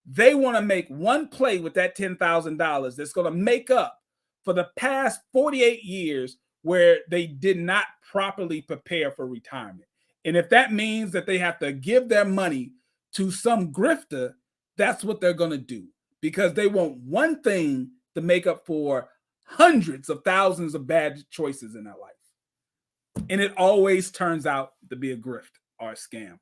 They want to make one play with that $10,000 that's going to make up for the past 48 years where they did not properly prepare for retirement. And if that means that they have to give their money to some grifter, that's what they're going to do, because they want one thing to make up for hundreds of thousands of bad choices in their life. And it always turns out to be a grift or a scam.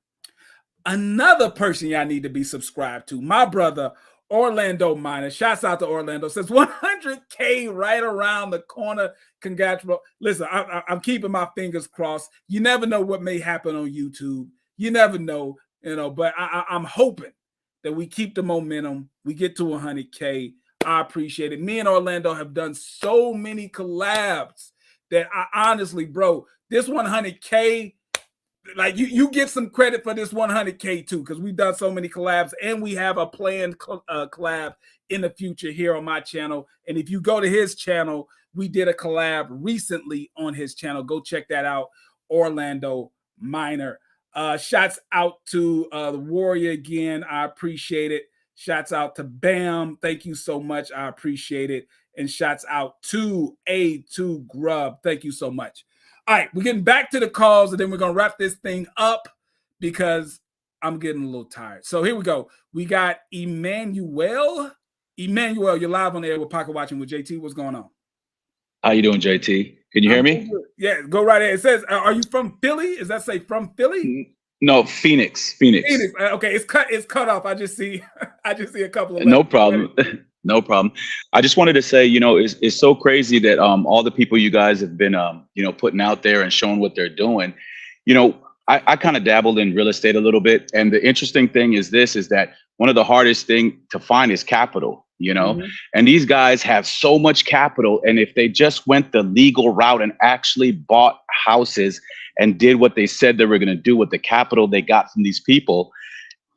Another person y'all need to be subscribed to, my brother, Orlando Miner. Shouts out to Orlando. Says 100K right around the corner. Congrats, bro. Listen, I'm keeping my fingers crossed. You never know what may happen on YouTube. You never know, but I'm hoping that we keep the momentum. We get to 100K. I appreciate it. Me and Orlando have done so many collabs that I honestly, bro, this 100K, like you get some credit for this 100K too, because we've done so many collabs and we have a planned collab in the future here on my channel. And if you go to his channel, we did a collab recently on his channel. Go check that out, Orlando Miner. Shouts out to the Warrior again. I appreciate it. Shouts out to Bam. Thank you so much. I appreciate it. And shouts out to A2 Grub. Thank you so much. All right, we're getting back to the calls, and then we're going to wrap this thing up because I'm getting a little tired. So here we go. We got Emmanuel. Emmanuel, you're live on the air with Pocket Watching with JT. What's going on? How you doing, JT? Can you hear me? Yeah, go right ahead. It says, are you from Philly? Does that say from Philly? No, Phoenix. Okay, it's cut off. I just see a couple of No problem. No problem. I just wanted to say, it's so crazy that all the people you guys have been putting out there and showing what they're doing. I kind of dabbled in real estate a little bit, and the interesting thing is that one of the hardest thing to find is capital. And these guys have so much capital, and if they just went the legal route and actually bought houses and did what they said they were going to do with the capital they got from these people,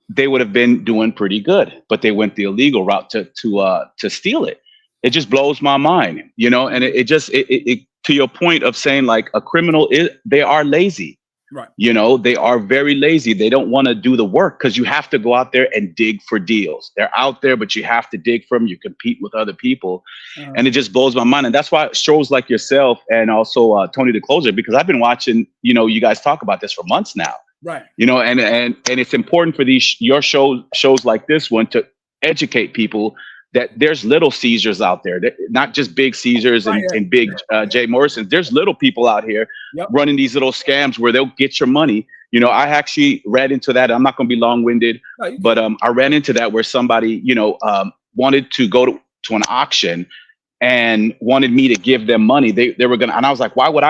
they would have been doing pretty good. But they went the illegal route to steal it. It just blows my mind, and it to your point of saying like a criminal they are lazy. Right. They are very lazy. They don't want to do the work because you have to go out there and dig for deals. They're out there, but you have to dig for them. You compete with other people. And it just blows my mind. And that's why shows like yourself and also Tony the Closer, because I've been watching, you guys talk about this for months now. Right. And it's important for your shows like this one to educate people that there's little Cesars out there, not just big Cesars and big Jay Morrison. There's little people out here running these little scams where they'll get your money. I actually ran into that. I'm not going to be long-winded, but I ran into that where somebody, wanted to go to an auction and wanted me to give them money. They were gonna, and I was like, why would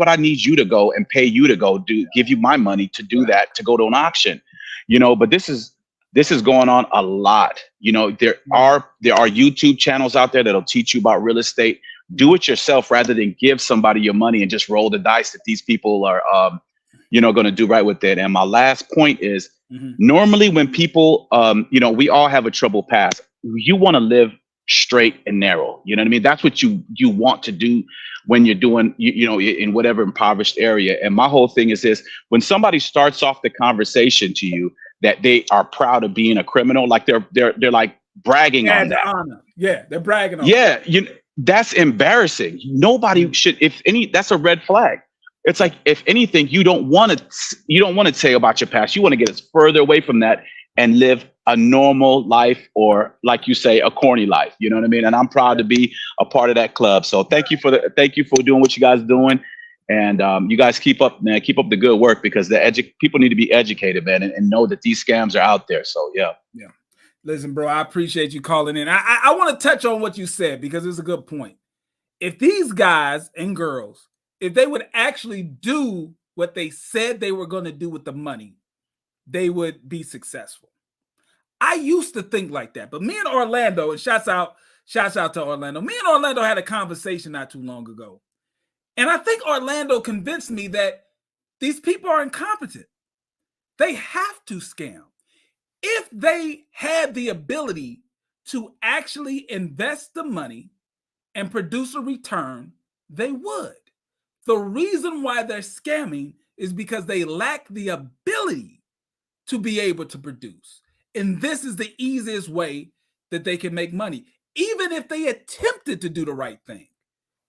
I need you to go and pay you to go give you my money to do that, to go to an auction? But this is going on a lot. There are YouTube channels out there that'll teach you about real estate. Do it yourself rather than give somebody your money and just roll the dice that these people are, going to do right with it. And my last point is, normally when people, we all have a troubled past. You want to live straight and narrow. You know what I mean? That's what you want to do when you're doing, in whatever impoverished area. And my whole thing is this: when somebody starts off the conversation to you that they are proud of being a criminal, like they're like bragging on that. Yeah, they're bragging on. Yeah, that's embarrassing. Nobody should. That's a red flag. It's like, if anything, you don't want to say about your past. You want to get as further away from that and live a normal life, or like you say, a corny life. You know what I mean? And I'm proud to be a part of that club. So thank you for doing what you guys are doing. And you guys keep up the good work, because people need to be educated, man, and know that these scams are out there. So yeah. Listen, bro, I appreciate you calling in. I want to touch on what you said, because it's a good point. If these guys and girls, if they would actually do what they said they were going to do with the money, they would be successful. I used to think like that, but me and Orlando, and shouts out to Orlando. Me and Orlando had a conversation not too long ago. And I think Orlando convinced me that these people are incompetent. They have to scam. If they had the ability to actually invest the money and produce a return, they would. The reason why they're scamming is because they lack the ability to be able to produce. And this is the easiest way that they can make money. Even if they attempted to do the right thing,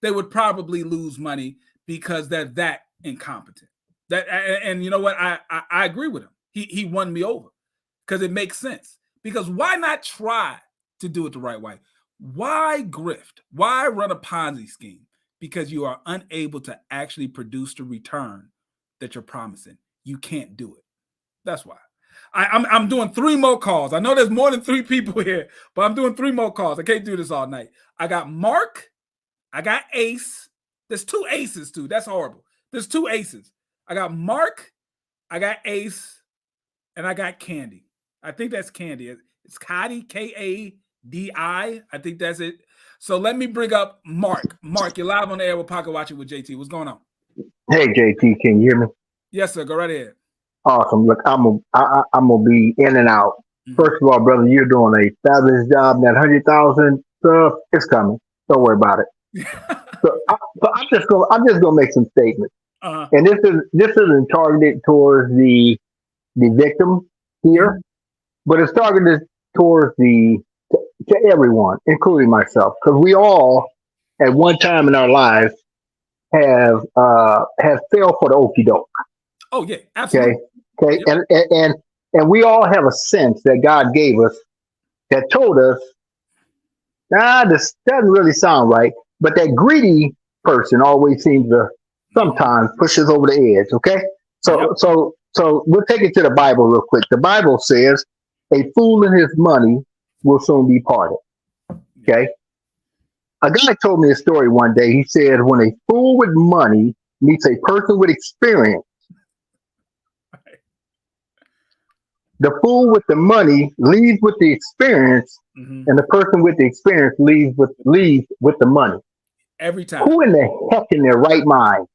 they would probably lose money because they're that incompetent. And you know what? I agree with him. He won me over, because it makes sense. Because why not try to do it the right way? Why grift? Why run a Ponzi scheme? Because you are unable to actually produce the return that you're promising. You can't do it. That's why. I'm doing 3 more calls. I know there's more than 3 people here, but I'm doing 3 more calls. I can't do this all night. I got Mark. I got Ace. There's 2 aces too. That's horrible. There's 2 aces. I got Mark. I got Ace. And I got Candy. I think that's Candy. It's Kadi, K-A-D-I. I think that's it. So let me bring up Mark. Mark, you're live on the air with Pocket Watching with JT. What's going on? Hey, JT, can you hear me? Yes, sir. Go right ahead. Awesome. Look, I'm gonna be in and out. First of all, brother, you're doing a fabulous job. That 100,000 stuff, it's coming. Don't worry about it. so I'm just gonna make some statements. And this isn't targeted towards the victim here, but it's targeted towards to everyone, including myself, because we all at one time in our lives have failed for the okie doke. Oh yeah, absolutely. Okay. Yep. And we all have a sense that God gave us that told us, this doesn't really sound right. But that greedy person always seems to sometimes push us over the edge. Okay. So we'll take it to the Bible real quick. The Bible says a fool and his money will soon be parted. Okay. A guy told me a story one day. He said, when a fool with money meets a person with experience, the fool with the money leaves with the experience, and the person with the experience leaves with the money. Every time. Who in the heck in their right mind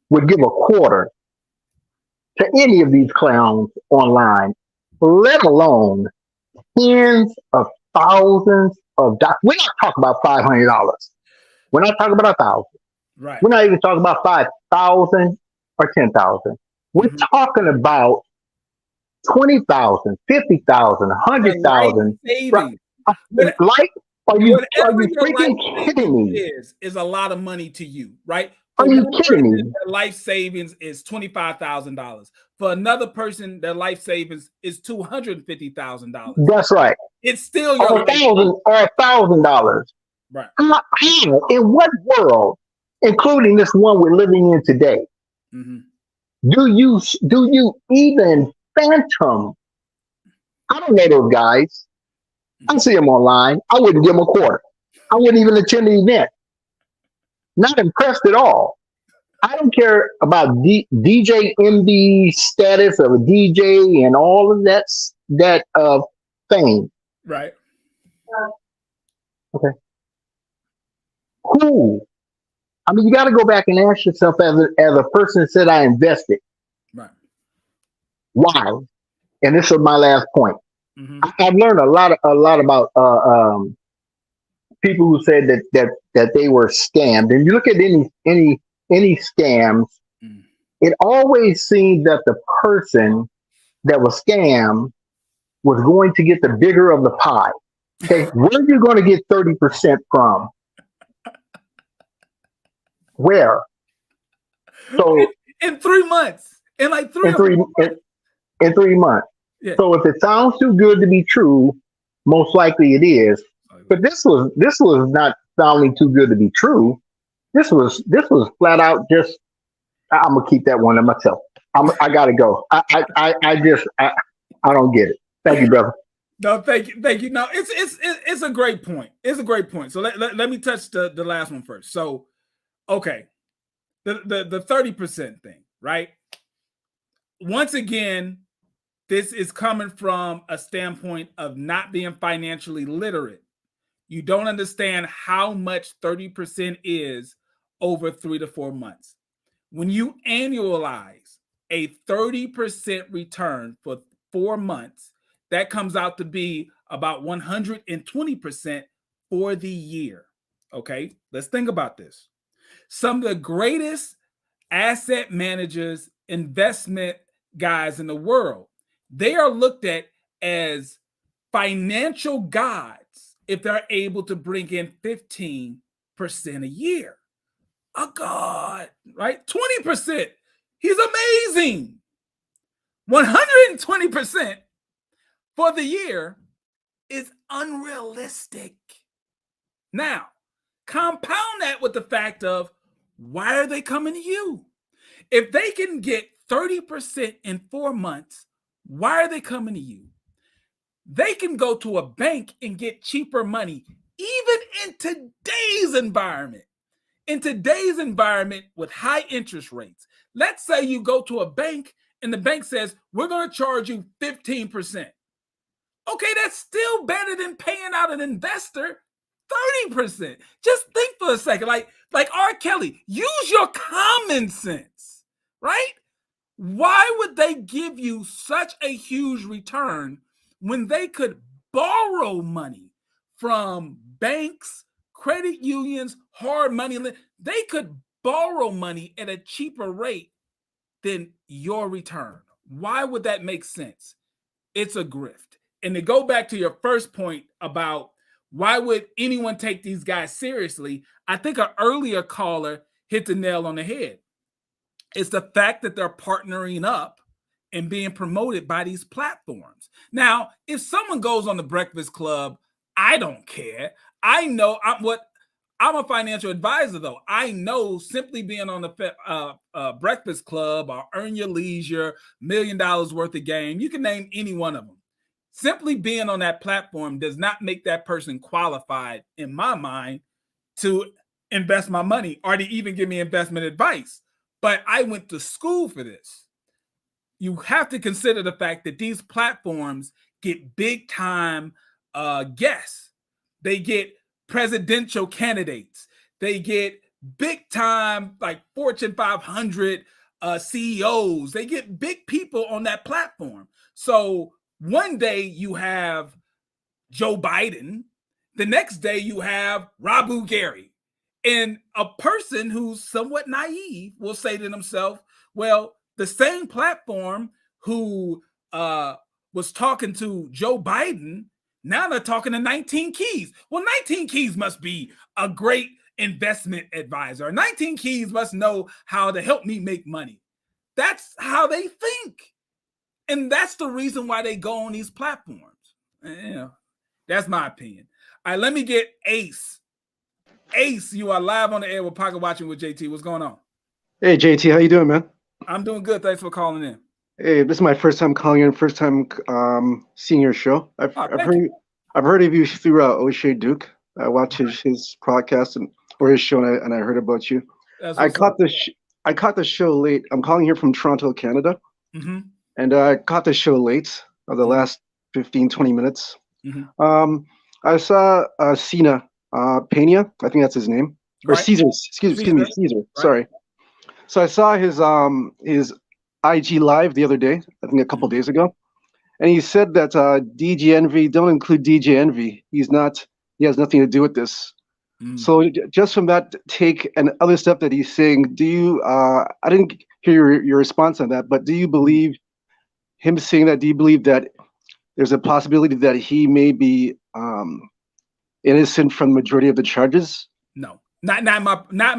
would give a quarter to any of these clowns online, let alone tens of thousands of dollars? We're not talking about $500. We're not talking about 1,000. Right. We're not even talking about 5,000 or 10,000. We're talking about 20,000, 50,000, 100,000. Like, are you freaking kidding me? Is a lot of money to you, right? Are you kidding me? Their life savings is $25,000. For another person, their life savings is $250,000. That's right. It's still your $1,000. Right. How, in what world, including this one we're living in today, do you even phantom? I don't know those guys. I see them online. I wouldn't give them a quarter. I wouldn't even attend the event. Not impressed at all. I don't care about DJ MD status of a DJ and all of that fame. Right. Okay. Who? I mean, you got to go back and ask yourself as a person that said I invested. Right. Why? And this is my last point. I've learned a lot about people who said that they were scammed. And you look at any scams, it always seemed that the person that was scammed was going to get the bigger of the pie. Okay, where are you going to get 30% from? Where? So in 3 months, in like three in 3 months. Yeah. So if it sounds too good to be true, most likely it is. But this was not sounding too good to be true. This was flat out just. I'm gonna keep that one to myself. I gotta go. I don't get it. Thank you, brother. No, thank you. No, it's a great point. It's a great point. So let me touch the last one first. So, okay, the 30% thing, right? Once again, this is coming from a standpoint of not being financially literate. You don't understand how much 30% is over 3 to 4 months. When you annualize a 30% return for 4 months, that comes out to be about 120% for the year. Okay, let's think about this. Some of the greatest asset managers, investment guys in the world, they are looked at as financial gods if they're able to bring in 15% a year. A god, right? 20%. He's amazing. 120% for the year is unrealistic. Now, compound that with the fact of why are they coming to you? If they can get 30% in 4 months, why are they coming to you? They can go to a bank and get cheaper money, even in today's environment. In today's environment with high interest rates, let's say you go to a bank and the bank says, we're going to charge you 15%. Okay, that's still better than paying out an investor 30%. Just think for a second, like R. Kelly, use your common sense, right? Why would they give you such a huge return when they could borrow money from banks, credit unions, hard money? They could borrow money at a cheaper rate than your return. Why would that make sense? It's a grift. And to go back to your first point about why would anyone take these guys seriously, I think an earlier caller hit the nail on the head. It's the fact that they're partnering up and being promoted by these platforms. Now, if someone goes on the Breakfast Club, I don't care. I know I'm a financial advisor, though. I know simply being on the Breakfast Club or Earn Your Leisure, $1 million worth of game, you can name any one of them. Simply being on that platform does not make that person qualified, in my mind, to invest my money or to even give me investment advice. But I went to school for this. You have to consider the fact that these platforms get big time guests. They get presidential candidates. They get big time, like Fortune 500 CEOs. They get big people on that platform. So one day you have Joe Biden. The next day you have Rabu Gary. And a person who's somewhat naive will say to themselves, well, the same platform who was talking to Joe Biden, now they're talking to 19 Keys. Well, 19 Keys must be a great investment advisor. 19 Keys must know how to help me make money. That's how they think. And that's the reason why they go on these platforms. You know, that's my opinion. All right, let me get Ace. Ace, you are live on the air with Pocket Watching with JT. What's going on? Hey, JT, how you doing, man? I'm doing good. Thanks for calling in. Hey, this is my first time calling in, first time seeing your show. I've heard of you through O'Shea Duke. I watched his podcast or his show, and I heard about you. I caught I caught the show late. I'm calling here from Toronto, Canada, Mm-hmm. and I caught the show late. The last 15, 20 minutes. Mm-hmm. I saw Cena Pina. I think that's his name, or Right. Cesar. Excuse me, Cesar. Right. Sorry. So I saw his IG live the other day. I think a couple days ago, and he said that DJ Envy, don't include DJ Envy. He has nothing to do with this. So just from that take and other stuff that he's saying, do you? I didn't hear your response on that, but do you believe him saying that? Do you believe that there's a possibility that he may be innocent from the majority of the charges? No, not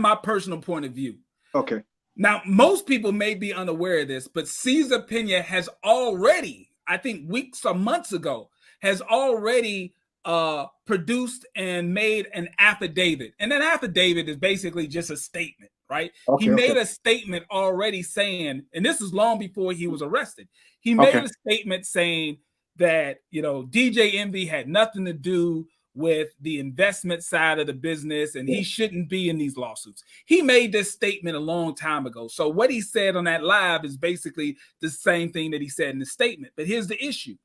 my personal point of view. Okay. Now, most people may be unaware of this, but Cesar Pina has already, I think weeks or months ago, has already produced and made an affidavit. And an affidavit is basically just a statement, right? He made a statement already saying, and this is long before he was arrested. He made a statement saying that, DJ Envy had nothing to do with the investment side of the business, and he shouldn't be in these lawsuits. He made this statement a long time ago. So what he said on that live is basically the same thing that he said in the statement. But here's the issue.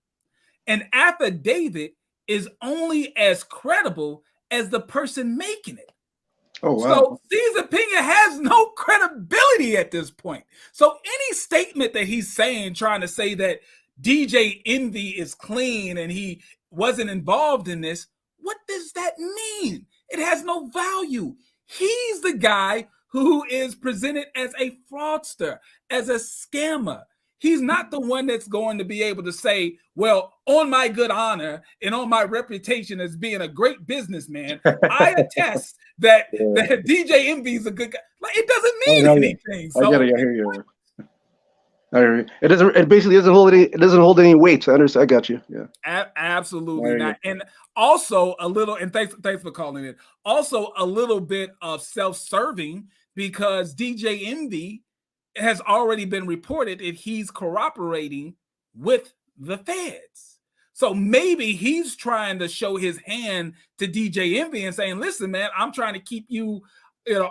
An affidavit is only as credible as the person making it. Oh, wow. So Cesar Pina has no credibility at this point. So any statement that he's saying, trying to say that DJ Envy is clean and he wasn't involved in this, what does that mean? It has no value. He's the guy who is presented as a fraudster, as a scammer. He's not the one that's going to be able to say, well, on my good honor and on my reputation as being a great businessman, I attest that DJ Envy is a good guy. Like, it doesn't mean anything. I hear you. It basically doesn't hold any weight. I understand. I got you. Yeah. Absolutely not. And also a little, and thanks for calling in. Also a little bit of self-serving, because DJ Envy has already been reported that he's cooperating with the feds. So maybe he's trying to show his hand to DJ Envy and saying, listen, man, I'm trying to keep you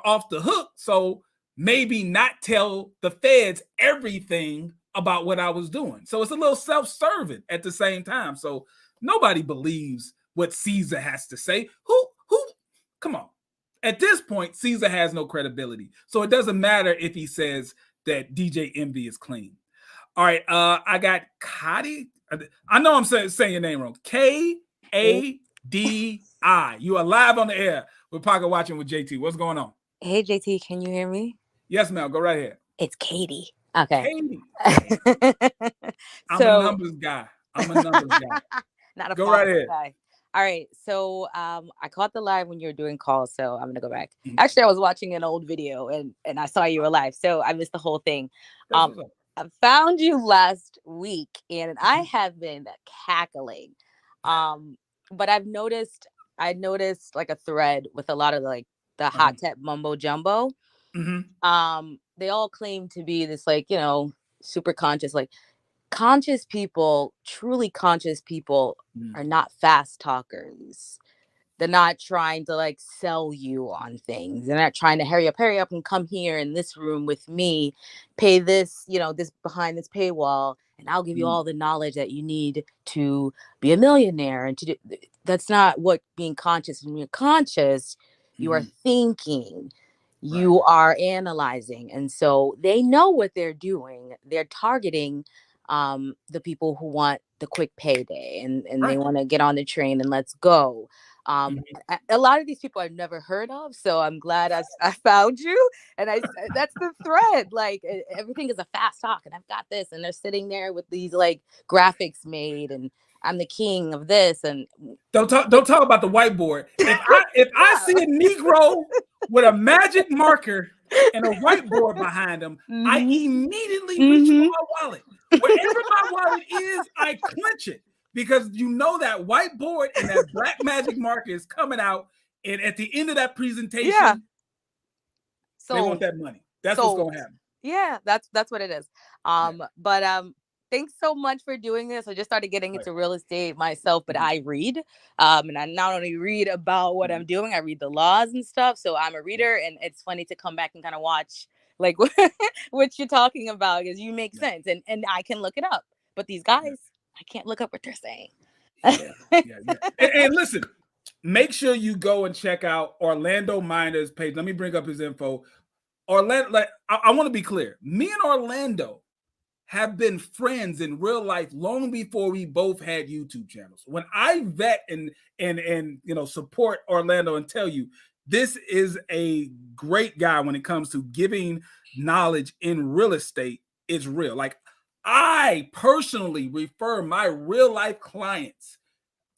off the hook. So maybe not tell the feds everything about what I was doing. So it's a little self-serving at the same time. So nobody believes what Cesar has to say. Who, come on. At this point, Cesar has no credibility. So it doesn't matter if he says that DJ Envy is clean. All right, I got Kadi. I know I'm saying your name wrong. Kadi. You are live on the air with Pocket Watching with JT. What's going on? Hey, JT, can you hear me? Yes, ma'am. Go right ahead. It's Katie. Okay. Katie. I'm a numbers guy. Not a Go right ahead. Guy. All right. So I caught the live when you were doing calls, so I'm gonna go back. Actually, I was watching an old video and I saw you were live, so I missed the whole thing. I found you last week and I have been cackling. But I noticed like a thread with a lot of like the hot tech mumbo jumbo. They all claim to be this super conscious, conscious people, truly conscious people are not fast talkers. They're not trying to sell you on things. They're not trying to hurry up and come here in this room with me, pay this, this behind this paywall, and I'll give you all the knowledge that you need to be a millionaire. And to do that's not what being conscious. When you're conscious, you are thinking, you are analyzing. And so they know what they're doing. They're targeting the people who want the quick payday and they want to get on the train and let's go. A lot of these people I've never heard of, so I'm glad I found you. And that's the thread. Everything is a fast talk, and I've got this, and they're sitting there with these graphics made, and I'm the king of this. And don't talk about the whiteboard. If I see a Negro with a magic marker and a whiteboard behind him, I immediately reach for my wallet. Wherever my wallet is, I clench it. Because that whiteboard and that black magic marker is coming out, and at the end of that presentation, they want that money. That's what's going to happen. Yeah, that's what it is. But thanks so much for doing this. I just started getting into real estate myself, but I read, and I not only read about what I'm doing, I read the laws and stuff. So I'm a reader, and it's funny to come back and kind of watch like what you're talking about, because you make sense, and I can look it up. But these guys, I can't look up what they're saying. And listen, make sure you go and check out Orlando Miner's page. Let me bring up his info. Orlando, like I want to be clear. Me and Orlando have been friends in real life long before we both had YouTube channels. When I vet and support Orlando and tell you this is a great guy when it comes to giving knowledge in real estate, it's real. Like I personally refer my real life clients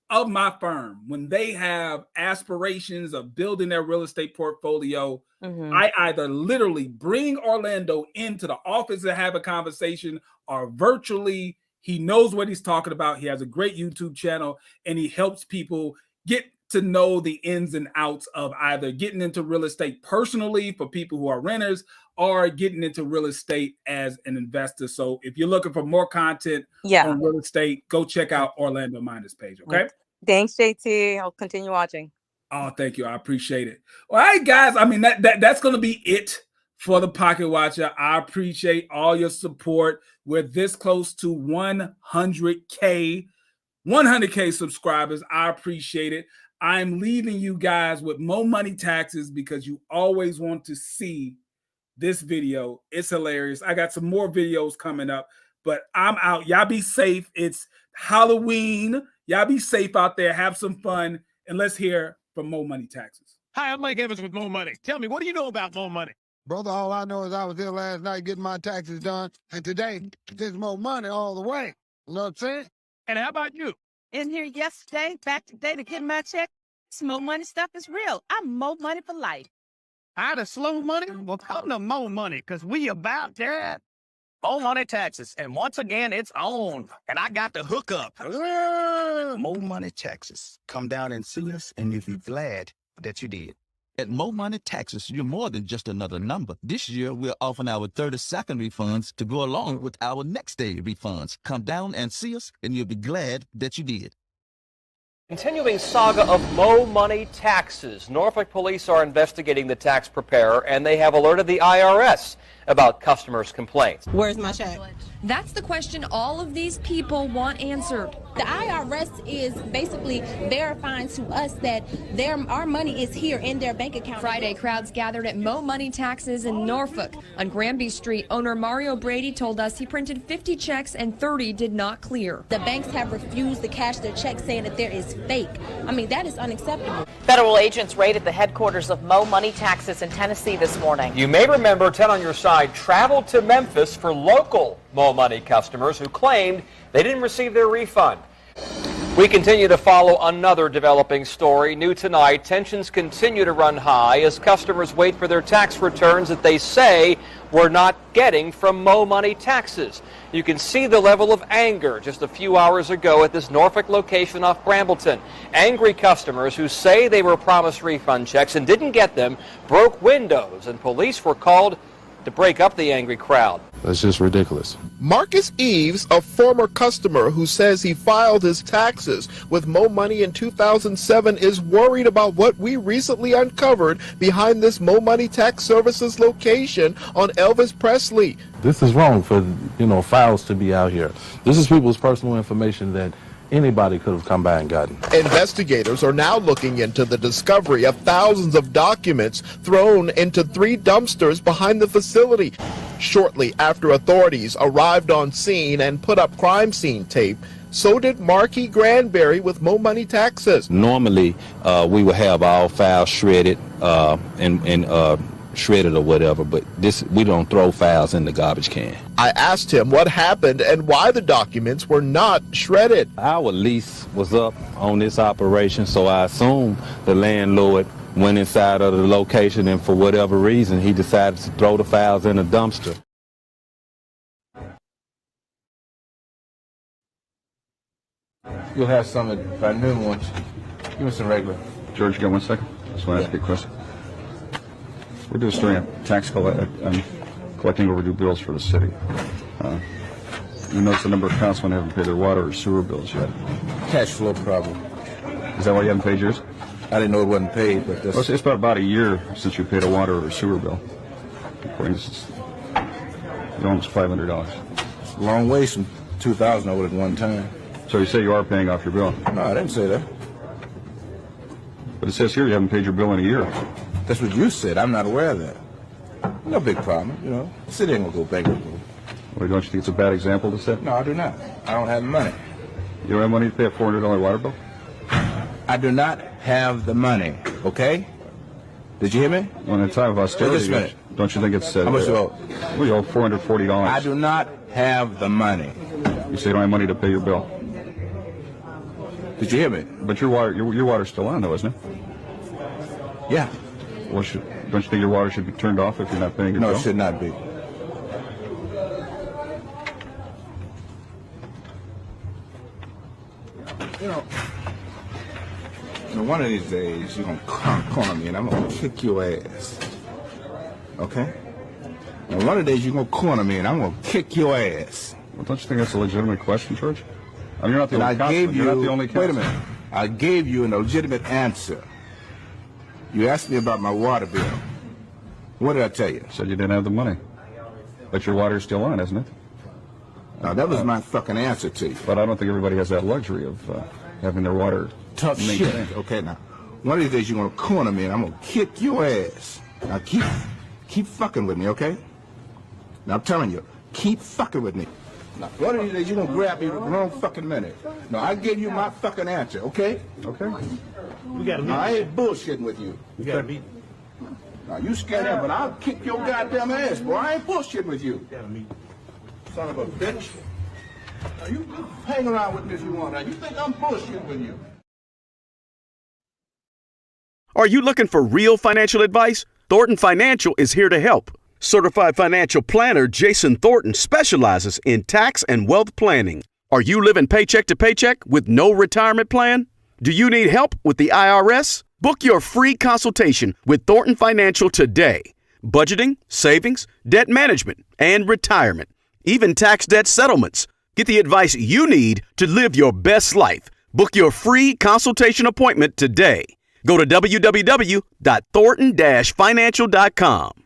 of my firm when they have aspirations of building their real estate portfolio. I either literally bring Orlando into the office to have a conversation or virtually. He knows what he's talking about. He has a great YouTube channel and he helps people get to know the ins and outs of either getting into real estate personally for people who are renters or getting into real estate as an investor. So if you're looking for more content on real estate, go check out Orlando Miner's page. Okay. Thanks, JT. I'll continue watching. Oh, thank you. I appreciate it. All right, guys. I mean, that's going to be it for the Pocket Watcher. I appreciate all your support. We're this close to 100K subscribers. I appreciate it. I'm leaving you guys with Mo Money Taxes because you always want to see this video. It's hilarious. I got some more videos coming up, but I'm out. Y'all be safe. It's Halloween. Y'all be safe out there. Have some fun. And let's hear from Mo Money Taxes. Hi, I'm Mike Evans with Mo Money. Tell me, what do you know about Mo Money? Brother, all I know is I was here last night getting my taxes done, and today there's more money all the way. You know what I'm saying? And how about you? In here yesterday, back today to get my check. This Mo Money stuff is real. I'm Mo Money for life. How to slow money? Well, come to Mo Money, because we about that. Mo Money Taxes, and once again, it's on, and I got the hookup. Mo Money Taxes. Come down and see us, and you'll be glad that you did. At Mo Money Taxes, you're more than just another number. This year, we're offering our 30-second refunds to go along with our next day refunds. Come down and see us, and you'll be glad that you did. Continuing saga of Mo Money Taxes. Norfolk police are investigating the tax preparer, and they have alerted the IRS about customers' complaints. Where's my check? That's the question all of these people want answered. The IRS is basically verifying to us that our money is here in their bank account. Friday, crowds gathered at Mo Money Taxes in Norfolk. On Granby Street, owner Mario Brady told us he printed 50 checks and 30 did not clear. The banks have refused to cash their checks, saying that there is fake. I mean, that is unacceptable. Federal agents raided the headquarters of Mo Money Taxes in Tennessee this morning. You may remember 10 on Your Side traveled to Memphis for local Mo Money customers who claimed they didn't receive their refund. We continue to follow another developing story. New tonight, tensions continue to run high as customers wait for their tax returns that they say we're not getting from Mo Money Taxes. You can see the level of anger just a few hours ago at this Norfolk location off Brambleton. Angry customers who say they were promised refund checks and didn't get them broke windows, and police were called to break up the angry crowd. That's just ridiculous. Marcus Eves, a former customer who says he filed his taxes with Mo Money in 2007, is worried about what we recently uncovered behind this Mo Money Tax Services location on Elvis Presley. This is wrong for, files to be out here. This is people's personal information that anybody could have come by and gotten. Investigators are now looking into the discovery of thousands of documents thrown into 3 dumpsters behind the facility. Shortly after authorities arrived on scene and put up crime scene tape, so did Marky Granberry with Mo Money Taxes. Normally, we would have all files shredded and shredded or whatever, but we don't throw files in the garbage can. I asked him what happened and why the documents were not shredded. Our lease was up on this operation, so I assume the landlord went inside of the location and for whatever reason he decided to throw the files in a dumpster. You'll have some if I knew one. Give me some regular. George, you got 1 second? I just want to ask you a question. We're just doing a tax collecting overdue bills for the city. You notice the number of councilmen haven't paid their water or sewer bills yet. Cash flow problem. Is that why you haven't paid yours? I didn't know it wasn't paid, but it's been about a year since you paid a water or sewer bill. according to you're almost $500. Long ways from 2,000 I owed at one time. So you say you are paying off your bill? No, I didn't say that. But it says here you haven't paid your bill in a year. That's what you said. I'm not aware of that. No big problem, you know. The city ain't gonna go bankrupt. Well, don't you think it's a bad example to set? No, I do not. I don't have the money. You don't have money to pay a $400 water bill? I do not have the money, okay? Did you hear me? Well, in a time of austerity, don't you think it's... How much you owe? We owe $440. I do not have the money. You say you don't have money to pay your bill. Did you hear me? But your water's still on, though, isn't it? Yeah. Well, don't you think your water should be turned off if you're not paying your bill? No, it should not be. You know, one of these days you're gonna corner me and I'm gonna kick your ass. Okay? And one of the days you're gonna corner me and I'm gonna kick your ass. Well, don't you think that's a legitimate question, George? I mean, you're not the only councilman. You're not the only councilman. Wait a minute. I gave you a legitimate answer. You asked me about my water bill. What did I tell you? You said you didn't have the money. But your water's still on, isn't it? Now, that was my fucking answer to you. But I don't think everybody has that luxury of having their water tough maintained. shit. Okay, now, one of these days you're gonna corner me and I'm gonna kick your ass. Now, keep fucking with me, okay? Now, I'm telling you, keep fucking with me. Now, one of these days you're gonna grab me with the wrong fucking minute. No, I gave you my fucking answer, okay? Okay. We gotta meet. Now, I ain't bullshitting with you. We gotta meet. Now, you scared him, but I'll kick your goddamn ass, boy. I ain't bullshitting with you. We gotta meet. Son of a bitch. Now, you hang around with me if you want. Now, you think I'm bullshitting with you. Are you looking for real financial advice? Thornton Financial is here to help. Certified financial planner Jason Thornton specializes in tax and wealth planning. Are you living paycheck to paycheck with no retirement plan? Do you need help with the IRS? Book your free consultation with Thornton Financial today. Budgeting, savings, debt management, and retirement. Even tax debt settlements. Get the advice you need to live your best life. Book your free consultation appointment today. Go to www.thornton-financial.com.